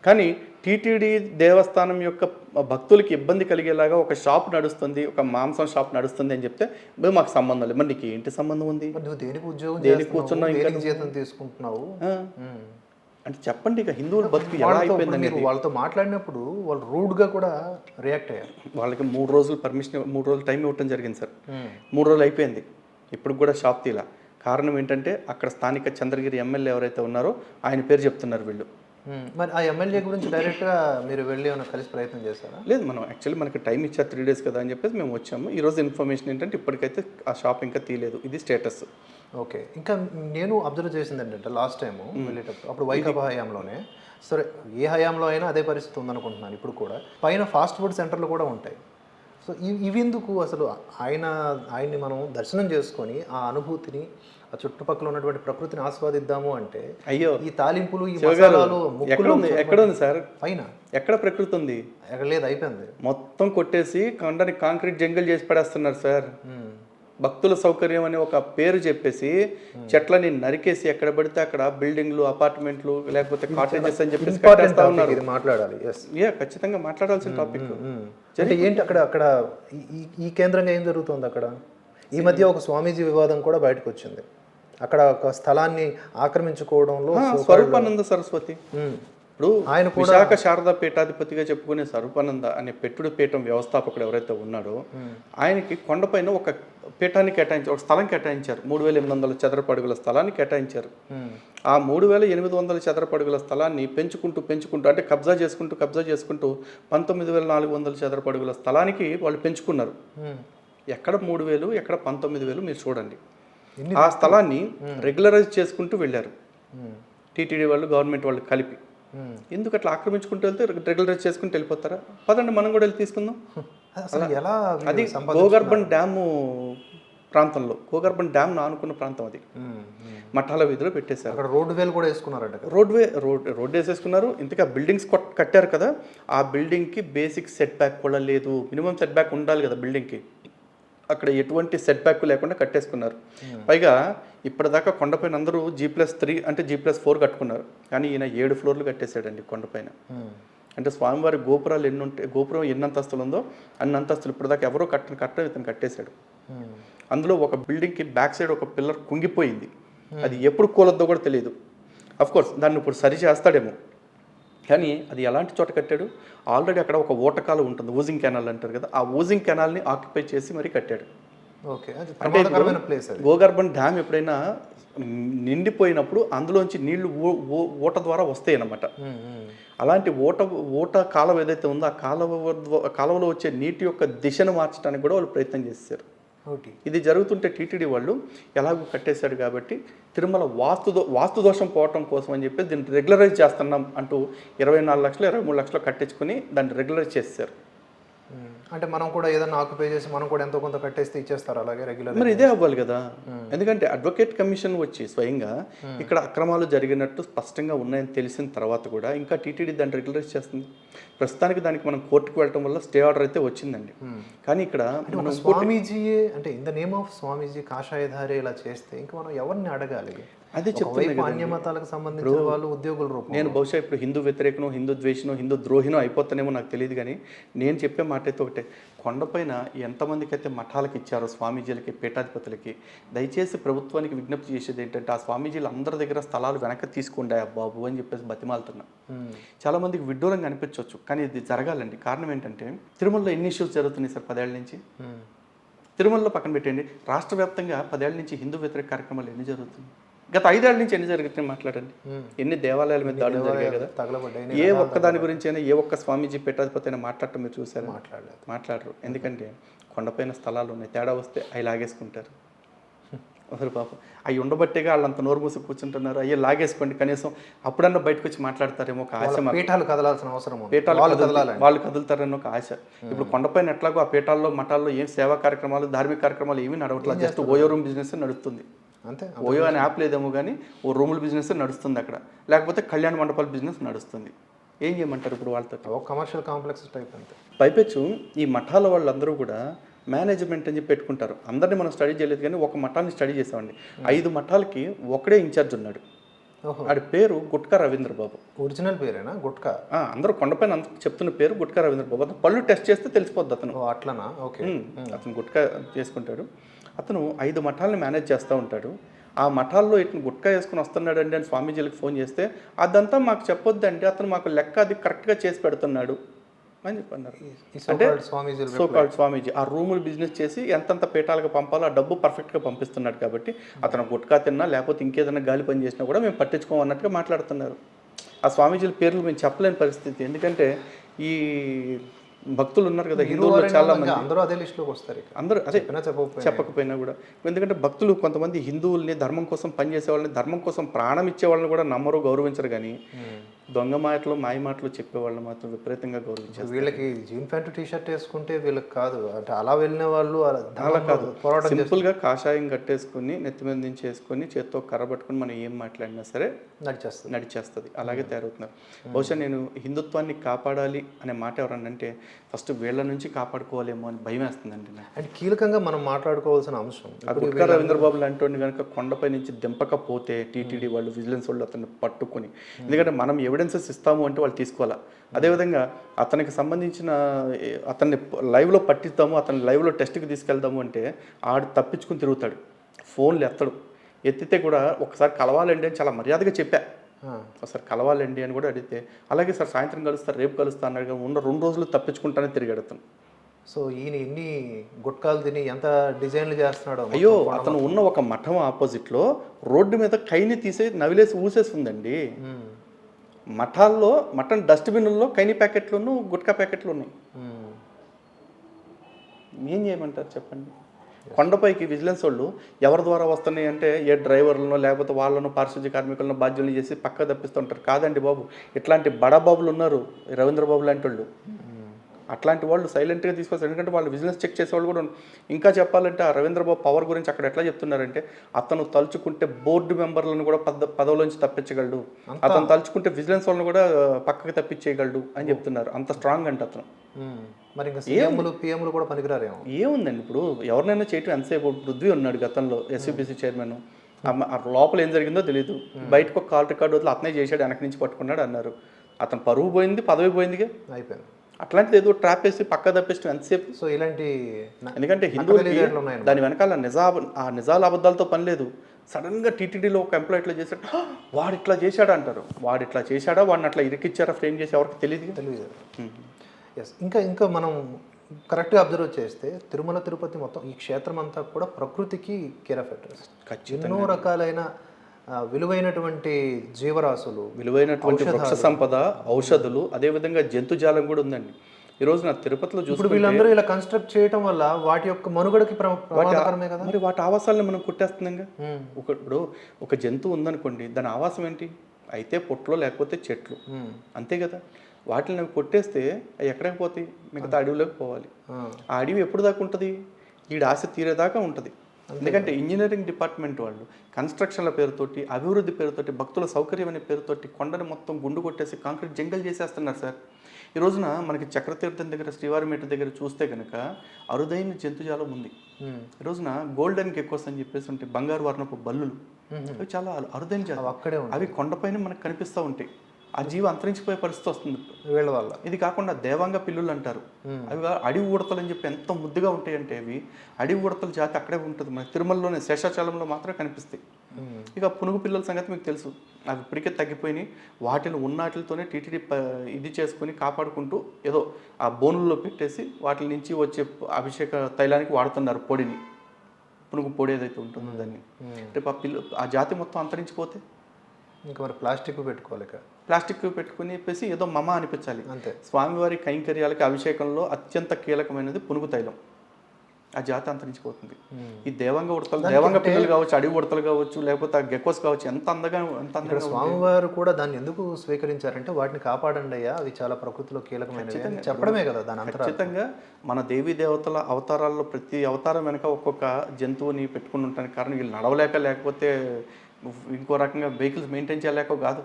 కానీ టీటీడీ దేవస్థానం యొక్క భక్తులకి ఇబ్బంది కలిగేలాగా ఒక షాప్ నడుస్తుంది, ఒక మాంసం షాప్ నడుస్తుంది అని చెప్తే మాకు సంబంధం లేదు. మరి నీకు ఏంటి సంబంధం ఉంది? నువ్వు దేనికి ఉద్యోగం, దేనికి కూర్చున్నావు, ఇంకా జీతం తీసుకుంటున్నావు అంటే చెప్పండి. ఇక హిందువుల బతుకు ఎలా అయిపోయిందని వాళ్ళతో మాట్లాడినప్పుడు వాళ్ళు రూడ్గా కూడా రియాక్ట్ అయ్యారు. వాళ్ళకి 3 రోజులు పర్మిషన్, 3 రోజులు టైం ఇవ్వటం జరిగింది సార్. 3 రోజులు అయిపోయింది, ఇప్పుడు కూడా షాప్ తీలా. కారణం ఏంటంటే అక్కడ స్థానిక చంద్రగిరి ఎమ్మెల్యే ఎవరైతే ఉన్నారో ఆయన పేరు చెప్తున్నారు వీళ్ళు. మరి ఆ ఎమ్మెల్యే గురించి డైరెక్ట్గా మీరు వెళ్ళి ఏమైనా కలిసి ప్రయత్నం చేస్తారా? లేదు, మనం యాక్చువల్లీ మనకి టైం ఇచ్చారు 3 days కదా అని చెప్పేసి మేము వచ్చాము. ఈరోజు ఇన్ఫర్మేషన్ ఏంటంటే ఇప్పటికైతే ఆ షాప్ ఇంకా తీయలేదు, ఇది స్టేటస్. ఓకే. ఇంకా నేను అబ్జర్వ్ చేసింది ఏంటంటే లాస్ట్ టైము వెళ్ళేటప్పుడు అప్పుడు వైకాపా హయాంలోనే, సరే ఏ హయాంలో అయినా అదే పరిస్థితి ఉందనుకుంటున్నాను ఇప్పుడు కూడా, పైన ఫాస్ట్ ఫుడ్ సెంటర్లు కూడా ఉంటాయి. సో ఇవెందుకు అసలు ఆయన్ని మనం దర్శనం చేసుకొని ఆ అనుభూతిని, ఆ చుట్టుపక్కల ఉన్నటువంటి ప్రకృతిని ఆస్వాదిద్దాము అంటే, అయ్యో ఈ తాలింపులు, ఈ మసాలాలు ఎక్కడ ఉంది సార్? పైన ఎక్కడ ప్రకృతి ఉంది? ఎక్కడ లేదు, అయిపోయింది మొత్తం కొట్టేసి కొండని కాంక్రీట్ జంగల్ చేసి పడేస్తున్నారు సార్. భక్తుల సౌకర్యం అని ఒక పేరు చెప్పేసి చెట్లని నరికేసి ఎక్కడ పడితే అక్కడ బిల్డింగ్లు, అపార్ట్మెంట్లు, లేకపోతే కాటేజెస్ అని చెప్పేసి కట్టేస్తా ఉన్నారు. ఇది మాట్లాడాలి, ఖచ్చితంగా మాట్లాడాల్సిన టాపిక్. అంటే ఏంటి అక్కడ ఈ కేంద్రంగా ఏం జరుగుతుంది అక్కడ? ఈ మధ్య ఒక స్వామీజీ వివాదం కూడా బయటకు వచ్చింది. అక్కడ ఒక స్థలాన్ని ఆక్రమించుకోవడంలో స్వరూపానంద సరస్వతి, ఇప్పుడు ఆయన విశాఖ శారదా పీఠాధిపతిగా చెప్పుకునే స్వరూపానంద అనే పెట్టుడు పీఠం వ్యవస్థాపకుడు ఎవరైతే ఉన్నాడో ఆయనకి కొండపైన ఒక పీఠాన్ని కేటాయించారు, ఒక స్థలం కేటాయించారు. 3800 చదరపు అడుగుల స్థలాన్ని కేటాయించారు. ఆ 3800 చదరపు అడుగుల స్థలాన్ని పెంచుకుంటూ అంటే కబ్జా చేసుకుంటూ 19,400 చదరపు అడుగుల స్థలానికి వాళ్ళు పెంచుకున్నారు. ఎక్కడ 3,000, ఎక్కడ 19,000 మీరు చూడండి. ఆ స్థలాన్ని రెగ్యులరైజ్ చేసుకుంటూ వెళ్ళారు టీటీడీ వాళ్ళు, గవర్నమెంట్ వాళ్ళు కలిపి. ఎందుకు అట్లా ఆక్రమించుకుంటూ వెళ్తే రెగ్యులరైజ్ చేసుకుంటూ వెళ్ళిపోతారా? పదండి మనం కూడా వెళ్ళి తీసుకుందాం. అది గోగర్భన్ డ్యాము ప్రాంతంలో, గోగర్భన్ డ్యామ్ ఆనుకున్న ప్రాంతం అది. మఠాల వీధిలో పెట్టేశారు. అక్కడ రోడ్ వేలు కూడా వేసుకున్నారంట. రోడ్ వేసేసుకున్నారు. ఇంతగా బిల్డింగ్స్ కట్టారు కదా, ఆ బిల్డింగ్కి బేసిక్ సెట్ బ్యాక్ కూడా లేదు. మినిమం సెట్ బ్యాక్ ఉండాలి కదా బిల్డింగ్కి, అక్కడ ఎటువంటి సెట్ బ్యాక్ లేకుండా కట్టేసుకున్నారు. పైగా ఇప్పటిదాకా కొండపైన అందరూ G+3 అంటే G+4 కట్టుకున్నారు, కానీ ఈయన 7 floors కట్టేశాడండి కొండపైన. అంటే స్వామివారి గోపురాలు ఎన్ని ఉంటాయి, గోపురం ఎన్ని అంతస్తులు ఉందో అన్ని అంతస్తులు ఇప్పటిదాకా ఎవరో కట్టడం ఇతను కట్టేశాడు. అందులో ఒక బిల్డింగ్కి బ్యాక్ సైడ్ ఒక పిల్లర్ కుంగిపోయింది, అది ఎప్పుడు కూలొద్దో కూడా తెలియదు. అఫ్కోర్స్ దాన్ని ఇప్పుడు సరి చేస్తాడేమో, కానీ అది ఎలాంటి చోట కట్టాడు? ఆల్రెడీ అక్కడ ఒక ఓటకాలు ఉంటుంది, ఊజింగ్ కెనాల్ అంటారు కదా, ఆ ఊజింగ్ కెనాల్ని ఆక్యుపై చేసి మరీ కట్టాడు. అంటే గోగర్భన్ డ్యామ్ ఎప్పుడైనా నిండిపోయినప్పుడు అందులోంచి నీళ్లు ఓట ద్వారా వస్తాయి అన్నమాట. అలాంటి ఓట కాలువ ఏదైతే ఉందో ఆ కాలువలో వచ్చే నీటి యొక్క దిశను మార్చడానికి కూడా వాళ్ళు ప్రయత్నం చేశారు. ఇది జరుగుతుంటే టీటీడీ వాళ్ళు ఎలాగో కట్టేశాడు కాబట్టి తిరుమల వాస్తు దోషం పోవటం కోసం అని చెప్పి దీన్ని రెగ్యులరైజ్ చేస్తున్నాం అంటూ 24 లక్షలు 23 లక్షలు కట్టించుకుని దాన్ని రెగ్యులరైజ్ చేశారు. అంటే మనం కూడా ఏదైనా ఆక్యుపై చేసి మనం కూడా ఎంతో కొంత కట్టేస్తే ఇచ్చేస్తారు అలాగే రెగ్యులర్. మరి ఇదే అవ్వాలి కదా, ఎందుకంటే అడ్వకేట్ కమిషన్ వచ్చి స్వయంగా ఇక్కడ అక్రమాలు జరిగినట్టు స్పష్టంగా ఉన్నాయని తెలిసిన తర్వాత కూడా ఇంకా టీటీడీ దాన్ని రెగ్యులరైజ్ చేస్తుంది. ప్రస్తుతానికి దానికి మనం కోర్టుకు వెళ్ళటం వల్ల స్టే ఆర్డర్ అయితే వచ్చిందండి. కానీ ఇక్కడ స్వామీజీ అంటే ఇన్ ద నేమ్ ఆఫ్ స్వామీజీ కాషాయధారి ఇలా చేస్తే ఇంకా మనం ఎవరిని అడగాలి? అదే చెప్తున్నాను, అన్య మతాలకు సంబంధించిన వాళ్ళు ఉద్యోగుల రూపం. నేను బహుశా ఇప్పుడు హిందూ వ్యతిరేకనో, హిందూ ద్వేషనో, హిందూ ద్రోహినో అయిపోతానేమో నాకు తెలియదు, కానీ నేను చెప్పే మాట అయితే ఒకటే, కొండపైన ఎంతమందికి అయితే మఠాలకు ఇచ్చారో స్వామీజీలకి, పీఠాధిపతులకి, దయచేసి ప్రభుత్వానికి విజ్ఞప్తి చేసేది ఏంటంటే ఆ స్వామీజీలు అందరి దగ్గర స్థలాలు వెనక్కి తీసుకుండే బాబు అని చెప్పేసి బతిమాలుతున్నా. చాలామందికి విడ్డూరంగా అనిపించవచ్చు, కానీ ఇది జరగాలండి. కారణం ఏంటంటే తిరుమలలో ఎన్ని ఇష్యూస్ జరుగుతున్నాయి సార్ 10 ఏళ్ల నుంచి. తిరుమలలో పక్కన పెట్టండి, రాష్ట్ర వ్యాప్తంగా 10 ఏళ్ల నుంచి హిందూ వ్యతిరేక కార్యక్రమాలు ఎన్ని జరుగుతున్నాయి? గత 5 ఏళ్ల నుంచి ఎన్ని జరుగుతున్నాయి మాట్లాడండి. ఎన్ని దేవాలయాల మీద దాడులు జరిగాయి కదా, ఏ ఒక్క దాని గురించి అయినా ఏ ఒక్క స్వామీజీ పీఠాధిపతి అయినా మాట్లాడటం మీరు చూసారు? మాట్లాడరు. ఎందుకంటే కొండపైన స్థలాలు ఉన్నాయి, తేడా వస్తే అవి లాగేసుకుంటారు. అసలు పాపం అవి ఉండబట్టేగా వాళ్ళు అంత నోరు మూసి కూర్చుంటున్నారు. అయ్యే లాగేసుకోండి కనీసం అప్పుడన్నా బయటకు వచ్చి మాట్లాడతారేమో ఒక ఆశ. పీఠాలు కదలాల్సిన అవసరం ఉంది. పీఠాలు వాళ్ళు కదలాలని. వాళ్ళు కదులుతారని ఒక ఆశ. ఇప్పుడు కొండపైన ఎట్లాగో ఆ పీఠాల్లో మఠాల్లో ఏం సేవా కార్యక్రమాలు ధార్మిక కార్యక్రమాలు ఏమీ నడవట్లేదు. జస్ట్ ఓయో రూమ్ బిజినెస్ నడుస్తుంది. అంతే. ఓయో అనే యాప్ లేదేమో కానీ ఓ రూముల బిజినెస్ నడుస్తుంది అక్కడ, లేకపోతే కళ్యాణ మండపాల బిజినెస్ నడుస్తుంది. ఏం చేయమంటారు ఇప్పుడు వాళ్ళతో? ఒక కమర్షియల్ కాంప్లెక్స్ టైప్ అంతే. పైపెచ్చు ఈ మఠాల వాళ్ళందరూ కూడా మేనేజ్మెంట్ అని చెప్పి పెట్టుకుంటారు. అందరినీ మనం స్టడీ చేయలేదు కానీ ఒక మఠాన్ని స్టడీ చేసామండి. 5 మఠాలకి ఒకడే ఇన్ఛార్జ్ ఉన్నాడు. ఆడి పేరు గుట్కా రవీంద్ర బాబు. ఒరిజినల్ పేరేనా గుట్కా? అందరూ కొండపైన చెప్తున్న పేరు గుట్కా రవీంద్ర బాబు. అతను పళ్ళు టెస్ట్ చేస్తే తెలిసిపోద్ది అతను. అట్లనా? ఓకే. అతను గుట్కా చేసుకుంటాడు. అతను 5 మఠాలను మేనేజ్ చేస్తూ ఉంటాడు. ఆ మఠాల్లో ఇట్లా గుట్కా వేసుకుని వస్తున్నాడండి అని స్వామీజీలకు ఫోన్ చేస్తే అదంతా మాకు చెప్పొద్దండి, అతను మాకు లెక్క అది కరెక్ట్గా చేసి పెడుతున్నాడు అని చెప్పన్నారు. అంటే సోకాల్డ్ స్వామీజీ ఆ రూములు బిజినెస్ చేసి ఎంతంత పీఠాలకు పంపాలో ఆ డబ్బు పర్ఫెక్ట్గా పంపిస్తున్నాడు కాబట్టి అతను గుట్కా తిన్నా లేకపోతే ఇంకేదైనా గాలి పని చేసినా కూడా మేము పట్టించుకోమన్నట్టుగా మాట్లాడుతున్నారు. ఆ స్వామీజీల పేర్లు మేము చెప్పలేని పరిస్థితి. ఎందుకంటే ఈ భక్తులు ఉన్నారు కదా, హిందువులు చాలా మంది అందరూ అదే లిస్టులోకి వస్తారు. అందరూ అదే చెప్పకపోయినా కూడా. ఎందుకంటే భక్తులు కొంతమంది హిందువుల్ని ధర్మం కోసం పనిచేసే వాళ్ళని, ధర్మం కోసం ప్రాణం ఇచ్చే వాళ్ళని కూడా నమ్మరు, గౌరవించరు. కానీ దొంగ మాటలు మాయ మాటలు చెప్పే వాళ్ళని మాత్రం విపరీతంగా గౌరవించారు. వీళ్ళకి జీన్ ప్యాంటు టీషర్ట్ వేసుకుంటే వీళ్ళకి కాదు, అంటే అలా వెళ్ళిన వాళ్ళు అలా కాదు. సింపుల్గా కాషాయం కట్టేసుకుని నెత్తి మీద నుంచి వేసుకొని చేత్తో కర్ర పట్టుకుని మనం ఏం మాట్లాడినా సరే నడిచేస్తుంది. అలాగే తయారవుతున్నారు. బహుశా నేను హిందుత్వాన్ని కాపాడాలి అనే మాట ఎవరన్నా అంటే ఫస్ట్ వీళ్ళ నుంచి కాపాడుకోవాలేమో అని భయం వేస్తుందండి. అంటే కీలకంగా మనం మాట్లాడుకోవాల్సిన అంశం గుట్కా రవీంద్రబాబు లాంటి కనుక కొండపై నుంచి దింపకపోతే టీటీడీ వాళ్ళు, విజిలెన్స్ వాళ్ళు అతన్ని పట్టుకొని, ఎందుకంటే మనం ఎవిడెన్సెస్ ఇస్తాము అంటే వాళ్ళు తీసుకోవాలా. అదేవిధంగా అతనికి సంబంధించిన అతన్ని లైవ్లో పట్టిస్తాము, అతన్ని లైవ్లో టెస్ట్కి తీసుకెళ్దాము అంటే ఆడు తప్పించుకుని తిరుగుతాడు, ఫోన్లు ఎత్తడు. ఎత్తితే కూడా ఒకసారి కలవాలండి అని చాలా మర్యాదగా చెప్పా, ఒకసారి కలవాలండి అని కూడా అడిగితే అలాగే సార్ సాయంత్రం కలుస్తారు, రేపు కలుస్తా అన్నాడు. ఉన్న 2 రోజులు తప్పించుకుంటానే తిరిగాడు అతను. సో ఈయన ఎన్ని గుట్కాలు తిని ఎంత డిజైన్లు చేస్తున్నాడో. అయ్యో, అతను ఉన్న ఒక మఠం ఆపోజిట్లో రోడ్డు మీద కైని తీసే నవిలేసి ఊసేస్తుందండి. మఠాల్లో మటన్ డస్ట్బిన్లో కైని ప్యాకెట్లను గుట్కా ప్యాకెట్లు ఉన్నాయి. ఏం చేయమంటారు చెప్పండి? కొండపైకి విజిలెన్స్ వాళ్ళు ఎవరి ద్వారా వస్తున్నాయి అంటే ఏ డ్రైవర్లను లేకపోతే వాళ్ళను పారిశుద్ధ్య కార్మికులను బాధ్యులను చేసి పక్క తప్పిస్తుంటారు. కాదండి బాబు, ఇట్లాంటి బడాబాబులు ఉన్నారు, రవీంద్రబాబు లాంటి వాళ్ళు. అట్లాంటి వాళ్ళు సైలెంట్గా తీసుకొస్తారు. ఎందుకంటే వాళ్ళు బిజినెస్ చెక్ చేసేవాళ్ళు కూడా. ఇంకా చెప్పాలంటే ఆ రవీంద్రబాబు పవర్ గురించి అక్కడ ఎట్లా చెప్తున్నారంటే అతను తలుచుకుంటే బోర్డు మెంబర్లను కూడా పదవులోంచి తప్పించగలడు, అతను తలుచుకుంటే విజిలెన్స్ వాళ్ళని కూడా పక్కకి తప్పించేయగలడు అని చెప్తున్నారు. అంత స్ట్రాంగ్ అంటే అతను. మరి ఇంకా సీఎంలు పిఎంలు కూడా పనికిరారేమో. ఏముందండి, ఇప్పుడు ఎవరినైనా చేయటం ఎంతసేపు. పృథ్వీ ఉన్నాడు గతంలో ఎస్యూబీసీ చైర్మన్, లోపల ఏం జరిగిందో తెలియదు, బయటకు ఒక కాల్ రికార్డు వదిలి అతనే చేశాడు, వెనక నుంచి పట్టుకున్నాడు అన్నారు. అతను పరువు పోయింది, పదవి పోయిందిగా, అయిపోయింది. అట్లాంటిది ఏదో ట్రాప్ వేసి పక్క తప్పిస్తాం ఎంతసేపు. సో ఇలాంటి, ఎందుకంటే హిందువులకి దాని వెనకాల నిజాల అబద్ధాలతో పని లేదు. సడన్గా టీటీడీలో ఒక ఎంప్లాయ్ ఇట్లా చేశాడు, వాడు ఇట్లా చేశాడా అంటారు. వాడు ఇట్లా చేశాడా, వాడిని అట్లా ఇరికిచ్చారా, ఫ్రేమ్ చేసి ఎవరికి తెలియదు. ఎస్. ఇంకా మనం కరెక్ట్గా అబ్జర్వ్ చేస్తే తిరుమల తిరుపతి మొత్తం ఈ క్షేత్రం అంతా కూడా ప్రకృతికి కేర్ ఆఫ్ అడ్రస్. ఎన్నో రకాలైన విలువైనటువంటి జీవరాశులు, విలువైనటువంటి వృక్ష సంపద, ఔషధులు, అదేవిధంగా జంతుజాలం కూడా ఉందండి. ఈ రోజు నా తిరుపతిలో చూసి వీళ్ళందరూ ఇలా కన్స్ట్రక్ట్ చేయడం వల్ల వాటి యొక్క మనుగడకి ప్రమాదకరమే కదా. మరి వాటి ఆవాసాలను మనం కొట్టేస్తున్నాంగా. ఇప్పుడు ఒక జంతువు ఉందనుకోండి, దాని ఆవాసం ఏంటి? అయితే పొట్లో లేకపోతే చెట్లు, అంతే కదా. వాటిని కొట్టేస్తే అవి ఎక్కడికి పోతాయి? మిగతా అడవిలోకి పోవాలి. ఆ అడవి ఎప్పుడు దాకా ఉంటుంది? ఈ ఆశ తీరేదాకా ఉంటుంది. ఎందుకంటే ఇంజనీరింగ్ డిపార్ట్మెంట్ వాళ్ళు కన్స్ట్రక్షన్ల పేరుతోటి, అభివృద్ధి పేరుతోటి, భక్తుల సౌకర్యం అనే పేరుతోటి కొండని మొత్తం గుండు కొట్టేసి కాంక్రీట్ జంగల్ చేసేస్తున్నారు సార్. ఈ రోజున మనకి చక్రతీర్థం దగ్గర, శ్రీవారి మెట్టు దగ్గర చూస్తే కనుక అరుదైన జంతుజాలం ఉంది. ఈ రోజున గోల్డెన్ గెక్కోస్ అని చెప్పేసి ఉంటాయి, బంగారు వర్ణపు బల్లులు. అవి చాలా అరుదైన జాతి. అక్కడే అవి కొండపైన మనకు కనిపిస్తూ ఉంటాయి. ఆ జీవి అంతరించిపోయే పరిస్థితి వస్తుంది వీళ్ళ వల్ల. ఇది కాకుండా దేవాంగ పిల్లులు అంటారు, అవి అడవి ఉడతలు అని చెప్పి ఎంత ముద్దుగా ఉంటాయి అంటే అవి అడవి ఉడతల జాతి అక్కడే ఉంటుంది. మన తిరుమలలోనే శేషాచలంలో మాత్రమే కనిపిస్తాయి. ఇక పునుగు పిల్లల సంగతి మీకు తెలుసు, అవి ఇప్పటికే తగ్గిపోయినాయి. వాటిని ఉన్నటితోనే టీటీడీ ఇది చేసుకుని కాపాడుకుంటూ ఏదో ఆ బోనుల్లో పెట్టేసి వాటి నుంచి వచ్చే అభిషేక తైలానికి వాడుతున్నారు పొడిని, పునుగు పొడి ఏదైతే ఉంటుందో దాన్ని. రేపు ఆ జాతి మొత్తం అంతరించిపోతే ఇంకా మరి ప్లాస్టిక్ పెట్టుకోవాలి, ప్లాస్టిక్ పెట్టుకుని చెప్పేసి ఏదో మమ అనిపించాలి. అంతే. స్వామివారి కైంకర్యాలకి అభిషేకంలో అత్యంత కీలకమైనది పునుగు తైలం. ఆ జాతి అంతరించిపోతుంది. ఈ దేవంగ పిల్లలు కావచ్చు, అడవి ఉడతలు కావచ్చు, లేకపోతే ఆ గెకోస్ కావచ్చు, ఎంత అందంగా స్వామివారు కూడా దాన్ని ఎందుకు స్వీకరించారంటే వాటిని కాపాడండి అయ్యా, అవి చాలా ప్రకృతిలో కీలకమైనవి అని చెప్పడమే కదా దాని అంతరార్థం. ఖచ్చితంగా మన దేవీ దేవతల అవతారాల్లో ప్రతి అవతారం వెనక ఒక్కొక్క జంతువుని పెట్టుకుని ఉంటానికి కారణం వీళ్ళు నడవలేక, లేకపోతే ఇంకో రకంగా వెహికల్స్ మెయింటైన్ చేయలేక కాదు.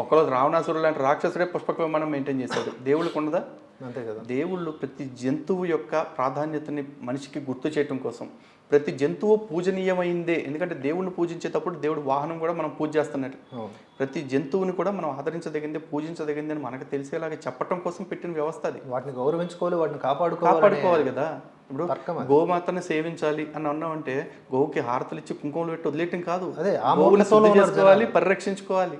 ఒక్కలో రావణాసురుడు లాంటి రాక్షసుడే పుష్పక విమానం మెయింటైన్ చేశాడు. దేవుళ్ళకు ఉండదా? అంతే కదా. దేవుళ్ళు ప్రతి జంతువు యొక్క ప్రాధాన్యతని మనిషికి గుర్తు చేయటం కోసం, ప్రతి జంతువు పూజనీయమైందే. ఎందుకంటే దేవుణ్ణి పూజించేటప్పుడు దేవుడు వాహనం కూడా మనం పూజ చేస్తున్నట్టు. ప్రతి జంతువుని కూడా మనం ఆదరించదగిందే, పూజించదగిందే అని మనకు తెలిసేలాగా చెప్పటం కోసం పెట్టిన వ్యవస్థ అది. వాటిని గౌరవించుకోవాలి, వాటిని కాపాడుకోవాలి కదా. ఇప్పుడు గోమాతను సేవించాలి అని అన్నామంటే గోవుకి హారతలు ఇచ్చి కుంకుమలు పెట్టి వదిలేయటం కాదు, గోవుని శుద్ధి చేసుకోవాలి, పరిరక్షించుకోవాలి.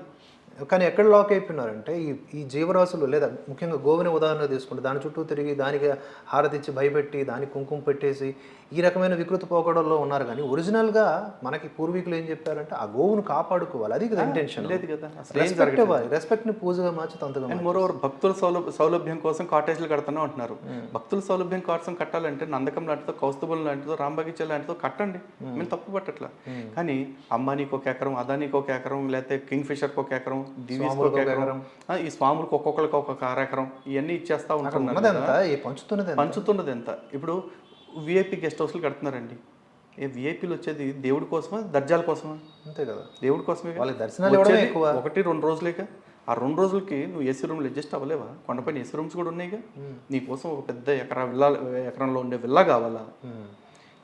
కానీ ఎక్కడ లాక్ అయిపోయినారంటే ఈ జీవరాశులు, లేదా ముఖ్యంగా గోవుని ఉదాహరణ తీసుకుంటే దాని చుట్టూ తిరిగి దానికి హారతిచ్చి భయపెట్టి దానికి కుంకుమ పెట్టేసి ఈ రకమైన వికృతి పోకడల్లో ఉన్నారు. కానీ ఒరిజినల్గా మనకి పూర్వీకులు ఏం చెప్పారంటే ఆ గోవును కాపాడుకోవాలి, అది కదా ఇంటెన్షన్. లేదు కదా, రెస్పెక్ట్ని పూజగా మార్చి తంతగా. మోరోవర్ భక్తుల సౌలభ్యం కోసం కాటేజ్లు కడుతున్నాం అంటున్నారు. భక్తుల సౌలభ్యం కోసం కట్టాలంటే నందకం లాంటిదో, కౌస్తుభం లాంటిదో, రాంబగీచా లాంటిదో కట్టండి, మేము తప్పు పట్టట్లా. కానీ అంబానీకి ఒక ఎకరం, అదానీకి ఒక ఎకరం, లేకపోతే కింగ్ ఫిషర్కి ఒక ఎకరం, దివీస్కి ఒక ఎకరం, ఈ స్వాములకు ఒక్కొక్కరికి ఒక్కొక్క ఎకరం, ఇవన్నీ ఇచ్చేస్తా ఉంటున్నారు. పంచుతున్నది ఎంత? ఇప్పుడు విఐపి గెస్ట్ హౌస్లు కడుతున్నారండి. విఐపీలు వచ్చేది దేవుడి కోసమా, దర్జాల కోసమా? అంతే కదా, దేవుడి కోసమే. వాళ్ళకి దర్శనాలు 1-2 రోజులేక. ఆ 2 రోజులకి నువ్వు ఏసీ రూమ్లు అడ్జస్ట్ అవ్వలేవా? కొండపైన ఏసీ రూమ్స్ కూడా ఉన్నాయిగా. నీకోసం ఒక పెద్ద ఎకరంలో ఉండే విల్లా కావాలా?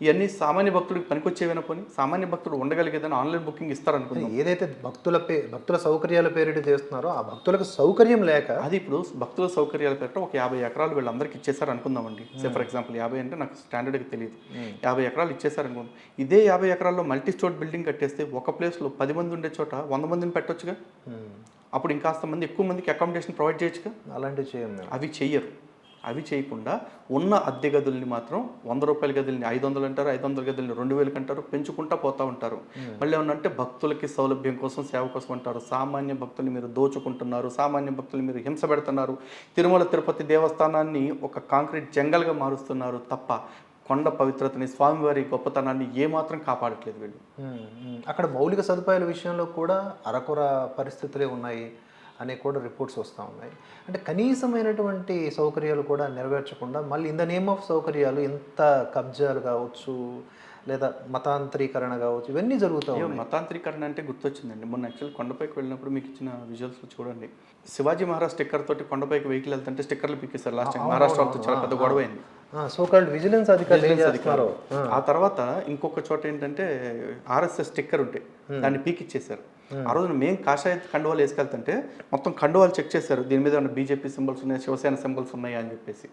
ఇవన్నీ సామాన్య భక్తుడికి పనికొచ్చేవైనా పోనీ, సామాన్య భక్తుడు ఉండగలిగేదని ఆన్లైన్ బుకింగ్ ఇస్తారనుకుంటున్నాం. ఏదైతే భక్తుల సౌకర్యాల పేరిట చేస్తున్నారో ఆ భక్తులకు సౌకర్యం లేక, అది ఇప్పుడు భక్తుల సౌకర్యాల పేరిట ఒక 50 ఎకరాలు వీళ్ళందరికీ ఇచ్చేసారు అనుకుందామండి. ఫర్ ఎగ్జాంపుల్ 50 అంటే నాకు స్టాండర్డ్గా తెలియదు, 50 ఎకరాలు ఇచ్చేసారు అనుకుందాం. ఇదే 50 ఎకరాల్లో మల్టీ స్టోర్ బిల్డింగ్ కట్టేస్తే ఒక ప్లేస్లో 10 మంది ఉండే చోట 100 మందిని పెట్టొచ్చుగా. అప్పుడు ఇంకాస్త మంది, ఎక్కువ మందికి అకామిడేషన్ ప్రొవైడ్ చేయొచ్చుగా. అలాంటివి చేయండి. అవి చెయ్యరు. అవి చేయకుండా ఉన్న అద్దె గదుల్ని మాత్రం 100 రూపాయల గదుల్ని 500 అంటారు, 500 గదుల్ని 2000 అంటారు, పెంచుకుంటా పోతూ ఉంటారు. మళ్ళీ ఏమన్నంటే భక్తులకి సౌలభ్యం కోసం, సేవ కోసం అంటారు. సామాన్య భక్తుల్ని మీరు దోచుకుంటున్నారు, సామాన్య భక్తుల్ని మీరు హింస పెడుతున్నారు, తిరుమల తిరుపతి దేవస్థానాన్ని ఒక కాంక్రీట్ జంగల్గా మారుస్తున్నారు తప్ప కొండ పవిత్రతని, స్వామివారి గొప్పతనాన్ని ఏమాత్రం కాపాడట్లేదు వీళ్ళు. అక్కడ మౌలిక సదుపాయాల విషయంలో కూడా అరకొర పరిస్థితులే ఉన్నాయి అనే కూడా రిపోర్ట్స్ వస్తూ ఉన్నాయి. అంటే కనీసమైనటువంటి సౌకర్యాలు కూడా నెరవేర్చకుండా మళ్ళీ ఇన్ ద నేమ్ ఆఫ్ సౌకర్యాలు ఎంత కబ్జాలు కావచ్చు, లేదా మతాంతరీకరణ కావచ్చు, ఇవన్నీ జరుగుతాయి. మతాంతరీకరణ అంటే గుర్తొచ్చిందండి, మొన్న యాక్చువల్ కొండపైకి వెళ్ళినప్పుడు మీకు ఇచ్చిన విజువల్స్ చూడండి. శివాజీ మహారాజ్ స్టిక్కర్ తోటి కొండపైకి వెహికల్ వెళ్తుంటే స్టిక్కర్లు పిక్కేశారు. లాస్ట్ టైం మహారాష్ట్రతో చాలా పెద్ద గొడవ అయింది. సోకాల్డ్ విజిలెన్స్ అధికారులు. ఆ తర్వాత ఇంకొక చోట ఏంటంటే ఆర్ఎస్ఎస్ స్టిక్కర్ ఉంటే దాన్ని పీకిచ్చేశారు. ఆ రోజున మేము కాషాయ కండువాలు వేసుకెళ్తుంటే మొత్తం కండువాలు చెక్ చేశారు, దీని మీద ఏమైనా బీజేపీ సింబల్స్ ఉన్నాయా, శివసేన సింబల్స్ ఉన్నాయా అని చెప్పేసి,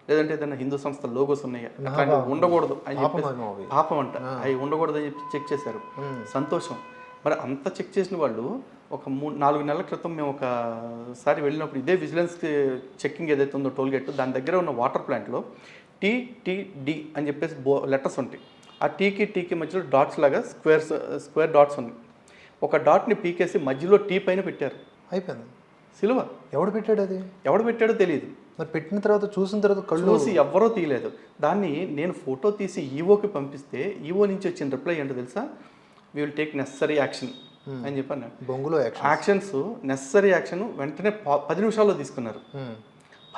లేదంటే ఏదైనా హిందూ సంస్థ లోగోస్ ఉన్నాయా, అట్లాంటివి ఉండకూడదు అని చెప్పేసి, పాపం అంట అవి ఉండకూడదు అని చెప్పి చెక్ చేశారు. సంతోషం. మరి అంత చెక్ చేసిన వాళ్ళు ఒక 3-4 నెలల క్రితం మేము ఒకసారి వెళ్ళినప్పుడు ఇదే విజిలెన్స్ చెక్కింగ్ ఏదైతే ఉందో టోల్ గేట్, దాని దగ్గర ఉన్న వాటర్ ప్లాంట్లో TTD అని చెప్పేసి లెటర్స్ ఉంటాయి. ఆ టీకి మధ్యలో డాట్స్ లాగా స్క్వేర్ డాట్స్ ఉన్నాయి. ఒక డాట్ని పీకేసి మధ్యలో టీ పైన పెట్టారు. అయిపోయింది సిలువ. ఎవడు పెట్టాడో తెలియదు. మరి పెట్టిన తర్వాత చూసిన తర్వాత కళ్ళు చూసి ఎవ్వరో తీయలేదు. దాన్ని నేను ఫోటో తీసి ఈవోకి పంపిస్తే ఈవో నుంచి వచ్చిన రిప్లై ఏంటో తెలుసా? We will take necessary action అని చెప్పాను. బొంగులో యాక్షన్స్ నెసరీ యాక్షన్ వెంటనే 10 నిమిషాల్లో తీసుకున్నారు.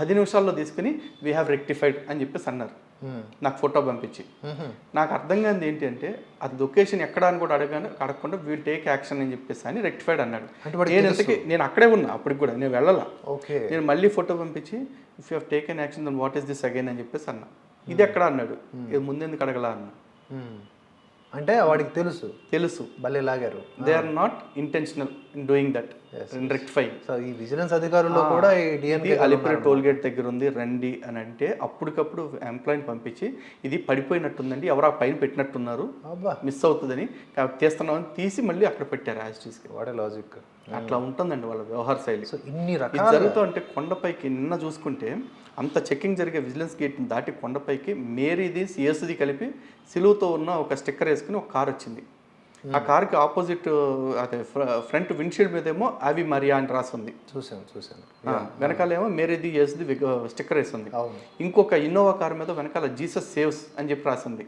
10 నిమిషాల్లో తీసుకుని వీ హ్యావ్ రెక్టిఫైడ్ అని చెప్పేసి అన్నారు. నాకు ఫోటో పంపించి. నాకు అర్థం కానిది ఏంటి అంటే అది లొకేషన్ ఎక్కడ అని కూడా అడగకుండా వీల్ టేక్ యాక్షన్ అని చెప్పేసి అని రెక్టిఫైడ్ అన్నాడు. నేను అక్కడే ఉన్నా అప్పటికి కూడా, నేను వెళ్ళాలా. నేను మళ్ళీ ఫోటో పంపించి if you have taken action then what is this again అని చెప్పేసి అన్నా. ఇది ఎక్కడ అన్నాడు, ఇది ముందెందుకు అడగలా అన్నా. అంటే వాడికి తెలుసు భలే లాగారు. They are not intentional in doing that, in rectifying. So ఈ విజిలెన్స్ అధికారుల్లో కూడా అలిపిరి టోల్ గేట్ దగ్గర ఉంది రండి అని అంటే అప్పటికప్పుడు ఎంప్లాయీని పంపించి ఇది పడిపోయినట్టుందండి, ఎవరో పైన పెట్టినట్టున్నారు, మిస్ అవుతుందని తీస్తున్నామని తీసి మళ్ళీ అక్కడ పెట్టారు యాజ్ టీస్కి. వాడే లాజిక్. అట్లా ఉంటుందండి వాళ్ళ వ్యవహార శైలి. సో ఇన్ని రకాలు జరుగుతూ అంటే కొండపైకి నిన్న చూసుకుంటే అంత చెక్కింగ్ జరిగే విజిలెన్స్ గేట్ని దాటి కొండపైకి మేరీది సిఎస్ది కలిపి సిలువతో ఉన్న ఒక స్టిక్కర్ వేసుకుని ఒక కార్ వచ్చింది. ఆ కార్కి ఆపోజిట్ అదే ఫ్రంట్ విండ్షీల్డ్ మీద ఏమో అవి మరియా అని రాసింది. చూశాను. వెనకాలేమో మేరీది యేసుది స్టిక్కర్ వేసింది. అవును. ఇంకొక ఇన్నోవా కార్ మీద వెనకాల జీసస్ సేవ్స్ అని చెప్పి రాసింది.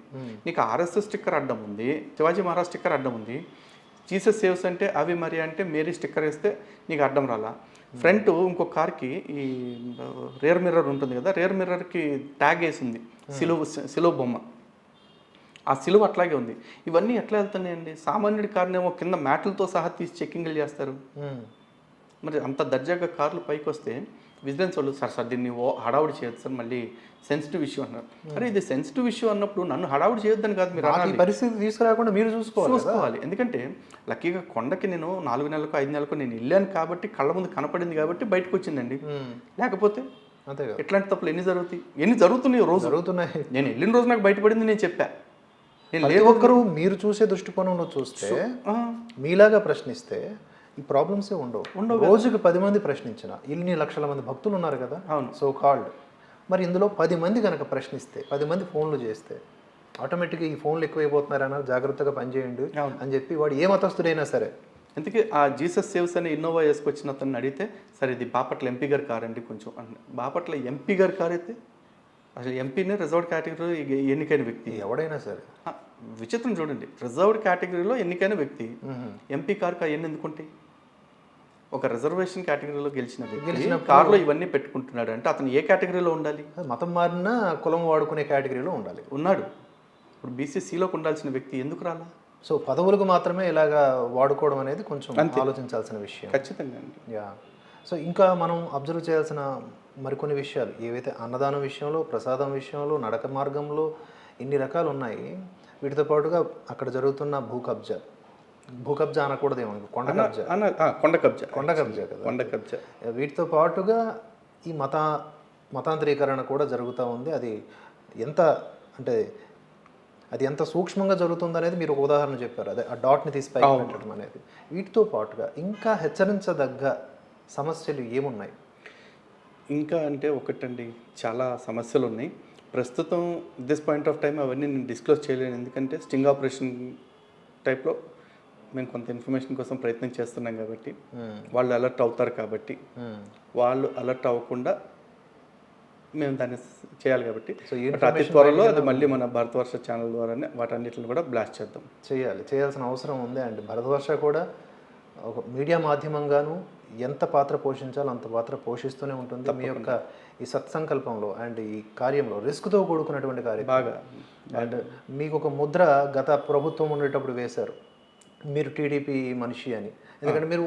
నీకు ఆర్ఎస్ఎస్ స్టిక్కర్ అడ్డం ఉంది, శివాజీ మహారాజ్ స్టిక్కర్ అడ్డం ఉంది. జీసస్ సేవ్స్ అంటే అవి మరియా అంటే మేరీ స్టిక్కర్ వేస్తే నీకు అడ్డం రాలా. ఫ్రంట్ ఇంకొక కార్కి ఈ రేర్ మిర్రర్ ఉంటుంది కదా, రేర్ మిర్రర్కి ట్యాగ్ వేసింది సిలువ బొమ్మ. ఆ సిలువ అట్లాగే ఉంది. ఇవన్నీ ఎట్లా వెళ్తున్నాయండి? సామాన్యుడి కార్నేమో కింద మ్యాట్లతో సహా తీసి చెక్కింగ్లు చేస్తారు. మరి అంత దర్జాగా కార్లు పైకి వస్తే విజిలెన్స్ వాళ్ళు సార్ దీన్ని హడావుడి చేయొద్దు సార్, మళ్ళీ సెన్సిటివ్ ఇష్యూ అన్నారు. అరే ఇది సెన్సిటివ్ ఇష్యూ అన్నప్పుడు నన్ను హడావుడి చేయొద్దని కాదు, మీరు ఈ పరిస్థితి తీసుకురాకుండా మీరు చూసుకోవాలి. ఎందుకంటే లక్కీగా కొండకి నేను 4 నెలలకు 5 నెలలకు నేను వెళ్ళాను కాబట్టి, కళ్ళ ముందు కనపడింది కాబట్టి బయటకు వచ్చిందండి. లేకపోతే అంతే ఎట్లాంటి తప్పులు ఎన్ని జరుగుతున్నాయి రోజు జరుగుతున్నాయి. నేను వెళ్ళిన రోజు నాకు బయటపడింది, నేను చెప్పా. ప్రతి ఒక్కరూ మీరు చూసే దృష్టికోణంలో చూస్తే, మీలాగా ప్రశ్నిస్తే ఈ ప్రాబ్లమ్సే ఉండవు. రోజుకి 10 మంది ప్రశ్నించిన ఇన్ని లక్షల మంది భక్తులు ఉన్నారు కదా, సో కాల్డ్. మరి ఇందులో 10 మంది కనుక ప్రశ్నిస్తే, 10 మంది ఫోన్లు చేస్తే ఆటోమేటిక్గా ఈ ఫోన్లు ఎక్కువైపోతున్నారన్నారు, జాగ్రత్తగా పనిచేయండి అని చెప్పి వాడు ఏ మతస్థుడైనా సరే. అందుకే ఆ జీసస్ సేవ్స్ అనే ఇన్నోవా వేసుకొచ్చిన అతన్ని అడిగితే, సరే ఇది బాపట్ల ఎంపీ గారి కార్ అండి కొంచెం అన్న. బాపట్ల ఎంపీ గారి కార్ అయితే అసలు ఎంపీనే రిజర్వ్డ్ కేటగిరీలో ఎన్నికైన వ్యక్తి ఎవడైనా సరే. విచిత్రం చూడండి, రిజర్వ్డ్ కేటగిరీలో ఎన్నికైన వ్యక్తి ఎంపీ కార్ ఎన్ని ఎందుకుంటాయి? ఒక రిజర్వేషన్ కేటగిరీలో గెలిచిన కార్లో ఇవన్నీ పెట్టుకుంటున్నాడు అంటే అతను ఏ కేటగిరీలో ఉండాలి? మతం మారిన కులం వాడుకునే కేటగిరీలో ఉండాలి. ఉన్నాడు. ఇప్పుడు బీసీసీలోకి ఉండాల్సిన వ్యక్తి ఎందుకు రాలా? సో పదవులకు మాత్రమే ఇలాగా వాడుకోవడం అనేది కొంచెం ఆలోచించాల్సిన విషయం. ఖచ్చితంగా అండి. సో ఇంకా మనం అబ్జర్వ్ చేయాల్సిన మరికొన్ని విషయాలు ఏవైతే అన్నదానం విషయంలో, ప్రసాదం విషయంలో, నడక మార్గంలో ఇన్ని రకాలు ఉన్నాయి. వీటితో పాటుగా అక్కడ జరుగుతున్న భూ కబ్జా అనకూడదేమో, కొండ కబ్జా కదా. వీటితో పాటుగా ఈ మతాంతరీకరణ కూడా జరుగుతూ ఉంది. అది ఎంత సూక్ష్మంగా జరుగుతుంది అనేది మీరు ఒక ఉదాహరణ చెప్పారు. అదే ఆ డాట్ని తీసి పైకి పెట్టడం అనేది. వీటితో పాటుగా ఇంకా హెచ్చరించదగ్గ సమస్యలు ఏమున్నాయి? ఇంకా అంటే ఒకటండి, చాలా సమస్యలు ఉన్నాయి ప్రస్తుతం. దిస్ పాయింట్ ఆఫ్ టైం అవన్నీ నేను డిస్క్లోజ్ చేయలేను, ఎందుకంటే స్టింగ్ ఆపరేషన్ టైప్లో మేము కొంత ఇన్ఫర్మేషన్ కోసం ప్రయత్నం చేస్తున్నాం కాబట్టి, వాళ్ళు అలర్ట్ అవుతారు కాబట్టి, వాళ్ళు అలర్ట్ అవ్వకుండా మేము దాన్ని చేయాలి కాబట్టి అతి త్వరలో అది మళ్ళీ మన భారతవర్ష ఛానల్ ద్వారానే వాటన్నిటిని కూడా బ్లాస్ట్ చేద్దాం. చేయాల్సిన అవసరం ఉంది. అండ్ భారతవర్ష కూడా ఒక మీడియా మాధ్యమంగాను ఎంత పాత్ర పోషించాలో అంత పాత్ర పోషిస్తూనే ఉంటుంది. మీ యొక్క ఈ సత్సంకల్పంలో అండ్ ఈ కార్యంలో రిస్క్తో కూడుకున్నటువంటి కార్యం బాగా. అండ్ మీకు ఒక ముద్ర గత ప్రభుత్వం ఉండేటప్పుడు వేశారు, మీరు టీడీపీ మనిషి అని. ఎందుకంటే మీరు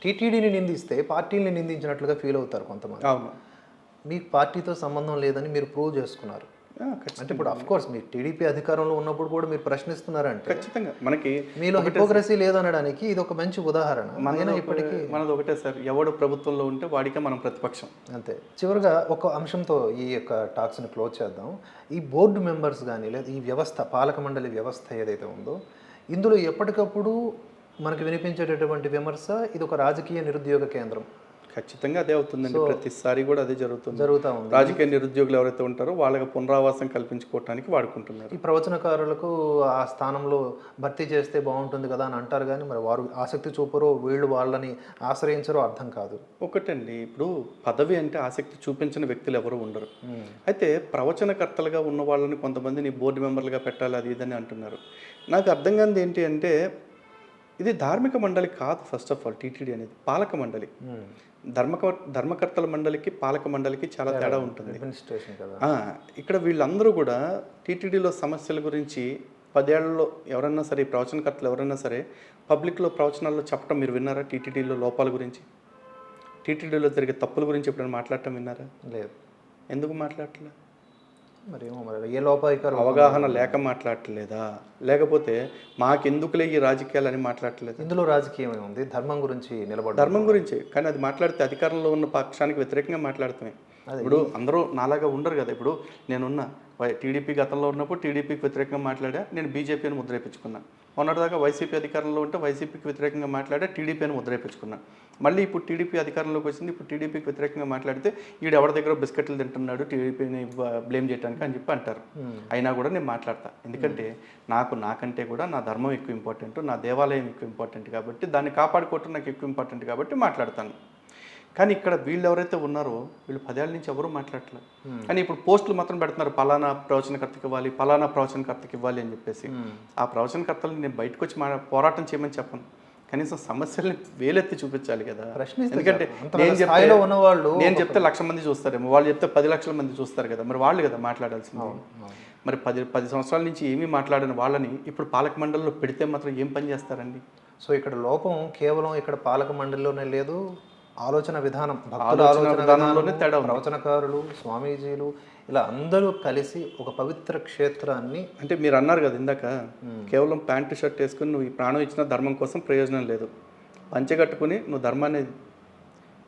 టీటీడీని నిందిస్తే పార్టీని నిందించినట్లుగా ఫీల్ అవుతారు కొంతమంది. అవును, మీకు పార్టీతో సంబంధం లేదని మీరు ప్రూవ్ చేసుకున్నారు. అంటే ఇప్పుడు అఫ్ కోర్స్ మీరు టీడీపీ అధికారంలో ఉన్నప్పుడు కూడా మీరు ప్రశ్నిస్తున్నారంటే ఖచ్చితంగా మనకి మీలో హిపోక్రసీ లేదనడానికి ఇది ఒక మంచి ఉదాహరణ. ఇప్పటికీ మనది ఒకటే సార్, ఎవడు ప్రభుత్వంలో ఉంటే వాడికే మనం ప్రతిపక్షం, అంతే. చివరిగా ఒక అంశంతో ఈ యొక్క టాక్స్ని క్లోజ్ చేద్దాం. ఈ బోర్డు మెంబర్స్ కానీ లేదా ఈ వ్యవస్థ, పాలక మండలి వ్యవస్థ ఏదైతే ఉందో, ఇందులో ఎప్పటికప్పుడు మనకు వినిపించేటటువంటి విమర్శ ఇది ఒక రాజకీయ నిరుద్యోగ కేంద్రం. ఖచ్చితంగా అదే అవుతుందండి, ప్రతిసారి కూడా అదే జరుగుతూ ఉంది. రాజకీయ నిరుద్యోగులు ఎవరైతే ఉంటారో వాళ్ళకి పునరావాసం కల్పించుకోవడానికి వాడుకుంటున్నారు. ఈ ప్రవచనకారులకు ఆ స్థానంలో భర్తీ చేస్తే బాగుంటుంది కదా అని అంటారు, కానీ మరి వారు ఆసక్తి చూపరో, వీళ్ళు వాళ్ళని ఆశ్రయించరో అర్థం కాదు. ఒకటండి, ఇప్పుడు పదవి అంటే ఆసక్తి చూపించిన వ్యక్తులు ఎవరు ఉండరు. అయితే ప్రవచనకర్తలుగా ఉన్న వాళ్ళని కొంతమందిని బోర్డు మెంబర్లుగా పెట్టాలి అది ఇదని అంటున్నారు. నాకు అర్థం కానిది ఏంటి అంటే, ఇది ధార్మిక మండలి కాదు. ఫస్ట్ ఆఫ్ ఆల్ టీటీడీ అనేది పాలక మండలి. ధర్మకర్తల మండలికి పాలక మండలికి చాలా తేడా ఉంటుంది. ఇక్కడ వీళ్ళందరూ కూడా టీటీడీలో సమస్యల గురించి 10 ఏళ్లలో ఎవరన్నా సరే, ప్రవచనకర్తలు ఎవరన్నా సరే పబ్లిక్లో ప్రవచనాల్లో చెప్పడం మీరు విన్నారా? టీటీడీలో లోపాల గురించి, టీటీడీలో జరిగే తప్పుల గురించి ఎప్పుడైనా మాట్లాడటం విన్నారా? లేదు. ఎందుకు మాట్లాడట్లే? ఏ లోపాయికారు అవగాహన లేక మాట్లాడలేదా, లేకపోతే మాకెందుకులే ఈ రాజకీయాలు అని మాట్లాడలేదు? ఇందులో రాజకీయం ఉంది, ధర్మం గురించి నిలబడి ధర్మం గురించి. కానీ అది మాట్లాడితే అధికారంలో ఉన్న పక్షానికి వ్యతిరేకంగా మాట్లాడతామే. ఇప్పుడు అందరూ నాలాగా ఉండరు కదా. ఇప్పుడు నేనున్న టీడీపీ గతంలో ఉన్నప్పుడు టీడీపీకి వ్యతిరేకంగా మాట్లాడా, నేను బీజేపీని ముద్రేపించుకున్నా. మొన్నటిదాకా వైసీపీ అధికారంలో ఉంటే వైసీపీకి వ్యతిరేకంగా మాట్లాడా, టీడీపీని ముద్రేపించుకున్నా. మళ్ళీ ఇప్పుడు టీడీపీ అధికారంలోకి వచ్చింది, ఇప్పుడు టీడీపీకి వ్యతిరేకంగా మాట్లాడితే వీడు ఎవరి దగ్గర బిస్కెట్లు తింటున్నాడు టీడీపీని బ్లేమ్ చేయడానికి అని చెప్పి అంటారు. అయినా కూడా నేను మాట్లాడతా, ఎందుకంటే నాకంటే కూడా నా ధర్మం ఎక్కువ ఇంపార్టెంట్, నా దేవాలయం ఎక్కువ ఇంపార్టెంట్ కాబట్టి, దాన్ని కాపాడుకోవటం నాకు ఎక్కువ ఇంపార్టెంట్ కాబట్టి మాట్లాడతాను. కానీ ఇక్కడ వీళ్ళు ఎవరైతే ఉన్నారో వీళ్ళు 10 ఏళ్ళ నుంచి ఎవరూ మాట్లాడట్లేదు. కానీ ఇప్పుడు పోస్టులు మాత్రం పెడుతున్నారు, పలానా ప్రవచనకర్తకి ఇవ్వాలి, పలానా ప్రవచనకర్తకి ఇవ్వాలి అని చెప్పేసి. ఆ ప్రవచనకర్తలను నేను బయటకు వచ్చి పోరాటం చేయమని చెప్పను, కనీసం సమస్యల్ని వేలెత్తి చూపించాలి కదా. ఎందుకంటే నేను చెప్తే 1,00,000 మంది చూస్తారేమో, వాళ్ళు చెప్తే 10 లక్షల మంది చూస్తారు కదా, మరి వాళ్ళు కదా మాట్లాడాల్సింది. మరి 10 సంవత్సరాల నుంచి ఏమీ మాట్లాడని వాళ్ళని ఇప్పుడు పాలక మండలిలో పెడితే మాత్రం ఏం పని చేస్తారండి? సో ఇక్కడ లోపం కేవలం ఇక్కడ పాలక మండలిలోనే లేదు, ఆలోచన విధానం, ఆలోచన విధానంలోనే తేడా. ప్రవచనకారులు, స్వామీజీలు ఇలా అందరూ కలిసి ఒక పవిత్ర క్షేత్రాన్ని, అంటే మీరు అన్నారు కదా ఇందాక, కేవలం ప్యాంటు షర్ట్ వేసుకుని నువ్వు ఈ ప్రాణం ఇచ్చిన ధర్మం కోసం ప్రయోజనం లేదు, పంచెకట్టుకుని నువ్వు ధర్మాన్ని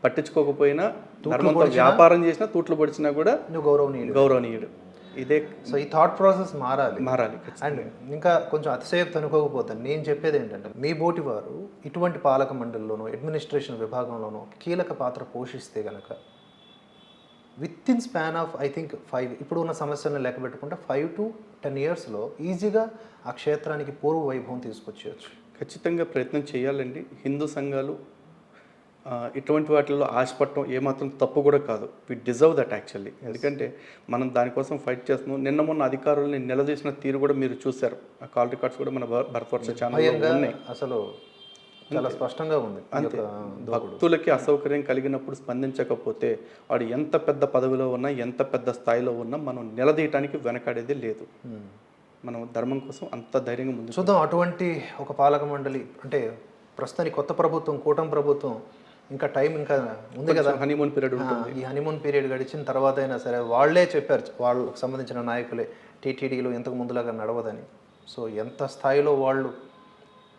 పట్టించుకోకపోయినా, ధర్మంతో వ్యాపారం చేసినా, తూట్లు పొడిచినా కూడా నువ్వు గౌరవనీయుడు. ఇదే. సో ఈ థాట్ ప్రాసెస్ మారాలి. అండ్ ఇంకా కొంచెం అతిశయోక్తి అనుకోకపోతే నేను చెప్పేది ఏంటంటే, మీ బోటి వారు ఇటువంటి పాలక మండలిలోనో అడ్మినిస్ట్రేషన్ విభాగంలోనో కీలక పాత్ర పోషిస్తే కనుక with in span of I think 5, ఇప్పుడు ఉన్న సమస్యలను లెక్క పెట్టుకుంటే 5 to 10 yearsలో ఈజీగా ఆ క్షేత్రానికి పూర్వ వైభవం తీసుకొచ్చేయచ్చు. ఖచ్చితంగా ప్రయత్నం చేయాలండి. హిందూ సంఘాలు ఇటువంటి వాటిల్లో ఆశపడటం ఏమాత్రం తప్పు కూడా కాదు. We deserve that actually. ఎందుకంటే మనం దానికోసం ఫైట్ చేస్తున్నాం. నిన్న మొన్న అధికారులని నిలదీసిన తీరు కూడా మీరు చూశారు. ఆ కాల్ రికార్డ్స్ కూడా మన భరతవర్ష ఛానల్లో ఉన్నాయి. అసలు చాలా స్పష్టంగా ఉంది. అంతే, భక్తులకి అసౌకర్యం కలిగినప్పుడు స్పందించకపోతే వాడు ఎంత పెద్ద పదవిలో ఉన్నా, ఎంత పెద్ద స్థాయిలో ఉన్నా మనం నిలదీయటానికి వెనకాడేది లేదు. మనం ధర్మం కోసం అంత ధైర్యంగా ముందు చూద్దాం. అటువంటి ఒక పాలక మండలి అంటే ప్రస్తుతానికి కొత్త ప్రభుత్వం, కూటమి ప్రభుత్వం, ఇంకా టైం ఇంకా ఉంది కదా, హనీమూన్ పీరియడ్ ఉంటుంది. ఈ హనీమూన్ పీరియడ్ గడిచిన తర్వాత అయినా సరే వాళ్ళే చెప్పారు, వాళ్ళకు సంబంధించిన నాయకులే, టీటీడీలో ఇంతకు ముందులాగా నడవదని. సో ఎంత స్థాయిలో వాళ్ళు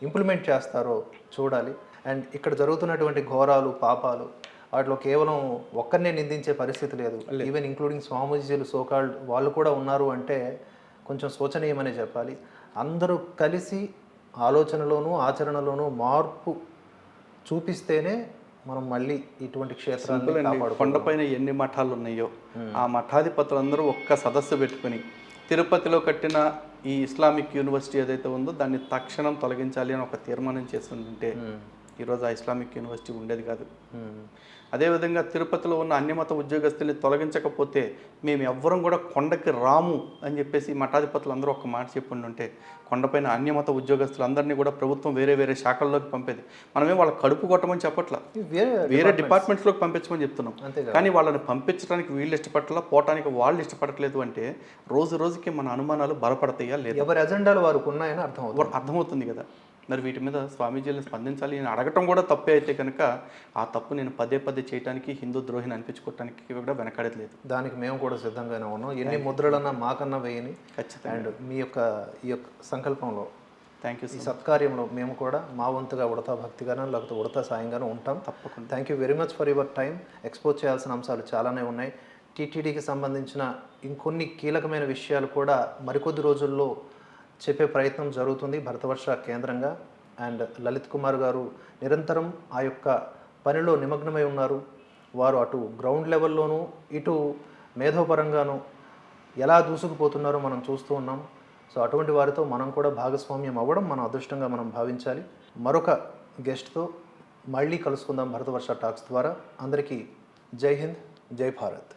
ఇంప్లిమెంట్ చేస్తారో చూడాలి. అండ్ ఇక్కడ జరుగుతున్నటువంటి ఘోరాలు, పాపాలు వాటిలో కేవలం ఒక్కరినే నిందించే పరిస్థితి లేదు. ఈవెన్ ఇంక్లూడింగ్ స్వామీజీలు సోకాల్డ్ వాళ్ళు కూడా ఉన్నారు అంటే కొంచెం శోచనీయమనే చెప్పాలి. అందరూ కలిసి ఆలోచనలోనూ ఆచరణలోనూ మార్పు చూపిస్తేనే మనం మళ్ళీ ఇటువంటి క్షేత్రాన్ని కాపాడుకోవాలి. కొండపైన ఎన్ని మఠాలు ఉన్నాయో ఆ మఠాధిపతులందరూ ఒక్క సదస్సు పెట్టుకుని తిరుపతిలో కట్టిన ఈ ఇస్లామిక్ యూనివర్సిటీ ఏదైతే ఉందో దాన్ని తక్షణం తొలగించాలి అని ఒక తీర్మానం చేస్తుంటే ఈరోజు ఆ ఇస్లామిక్ యూనివర్సిటీ ఉండేది కాదు. అదేవిధంగా తిరుపతిలో ఉన్న అన్యమత ఉద్యోగస్తుల్ని తొలగించకపోతే మేము ఎవ్వరం కూడా కొండకి రాము అని చెప్పేసి మఠాధిపతులు అందరూ ఒక మాట చెప్పుండి ఉంటే కొండపైన అన్యమత ఉద్యోగస్తులందరినీ కూడా ప్రభుత్వం వేరే వేరే శాఖల్లోకి పంపేది. మనమే వాళ్ళ కడుపు కొట్టమని చెప్పట్లా, వేరే డిపార్ట్మెంట్స్లోకి పంపించమని చెప్తున్నాం. కానీ వాళ్ళని పంపించడానికి వీళ్ళు ఇష్టపడట్లా, పోవటానికి వాళ్ళు ఇష్టపడట్లేదు అంటే రోజు రోజుకి మన అనుమానాలు బలపడతాయా లేదా? ఎవరి అజెండాలు వారికి ఉన్నాయని అర్థమవుతుంది కదా. మరి వీటి మీద స్వామీజీలను స్పందించాలి అని అడగటం కూడా తప్పే అయితే కనుక ఆ తప్పు నేను పదే చేయడానికి, హిందూ ద్రోహిని అనిపించుకోవడానికి కూడా వెనకాడలేదు. దానికి మేము కూడా సిద్ధంగానే ఉన్నాం. ఎన్ని ముద్రలన్నా మాకన్నా వేయని. ఖచ్చితంగా. అండ్ మీ యొక్క ఈ యొక్క సంకల్పంలో, థ్యాంక్ యూ, ఈ సత్కార్యంలో మేము కూడా మా వంతుగా ఉడతా భక్తిగానో లేకపోతే ఉడతా సాయంగానో ఉంటాం. తప్పకుండా. Thank you very much for your time. Expose చేయాల్సిన అంశాలు చాలానే ఉన్నాయి. టీటీడీకి సంబంధించిన ఇంకొన్ని కీలకమైన విషయాలు కూడా మరికొద్ది రోజుల్లో చెప్పే ప్రయత్నం జరుగుతుంది భరతవర్ష కేంద్రంగా. అండ్ లలిత్ కుమార్ గారు నిరంతరం ఆ యొక్క పనిలో నిమగ్నమై ఉన్నారు. వారు అటు గ్రౌండ్ లెవెల్లోనూ ఇటు మేధోపరంగానూ ఎలా దూసుకుపోతున్నారో మనం చూస్తూ ఉన్నాం. సో అటువంటి వారితో మనం కూడా భాగస్వామ్యం అవ్వడం మన అదృష్టంగా మనం భావించాలి. మరొక గెస్ట్తో మళ్ళీ కలుసుకుందాం భరతవర్ష టాక్స్ ద్వారా. అందరికీ జై హింద్, జై భారత్.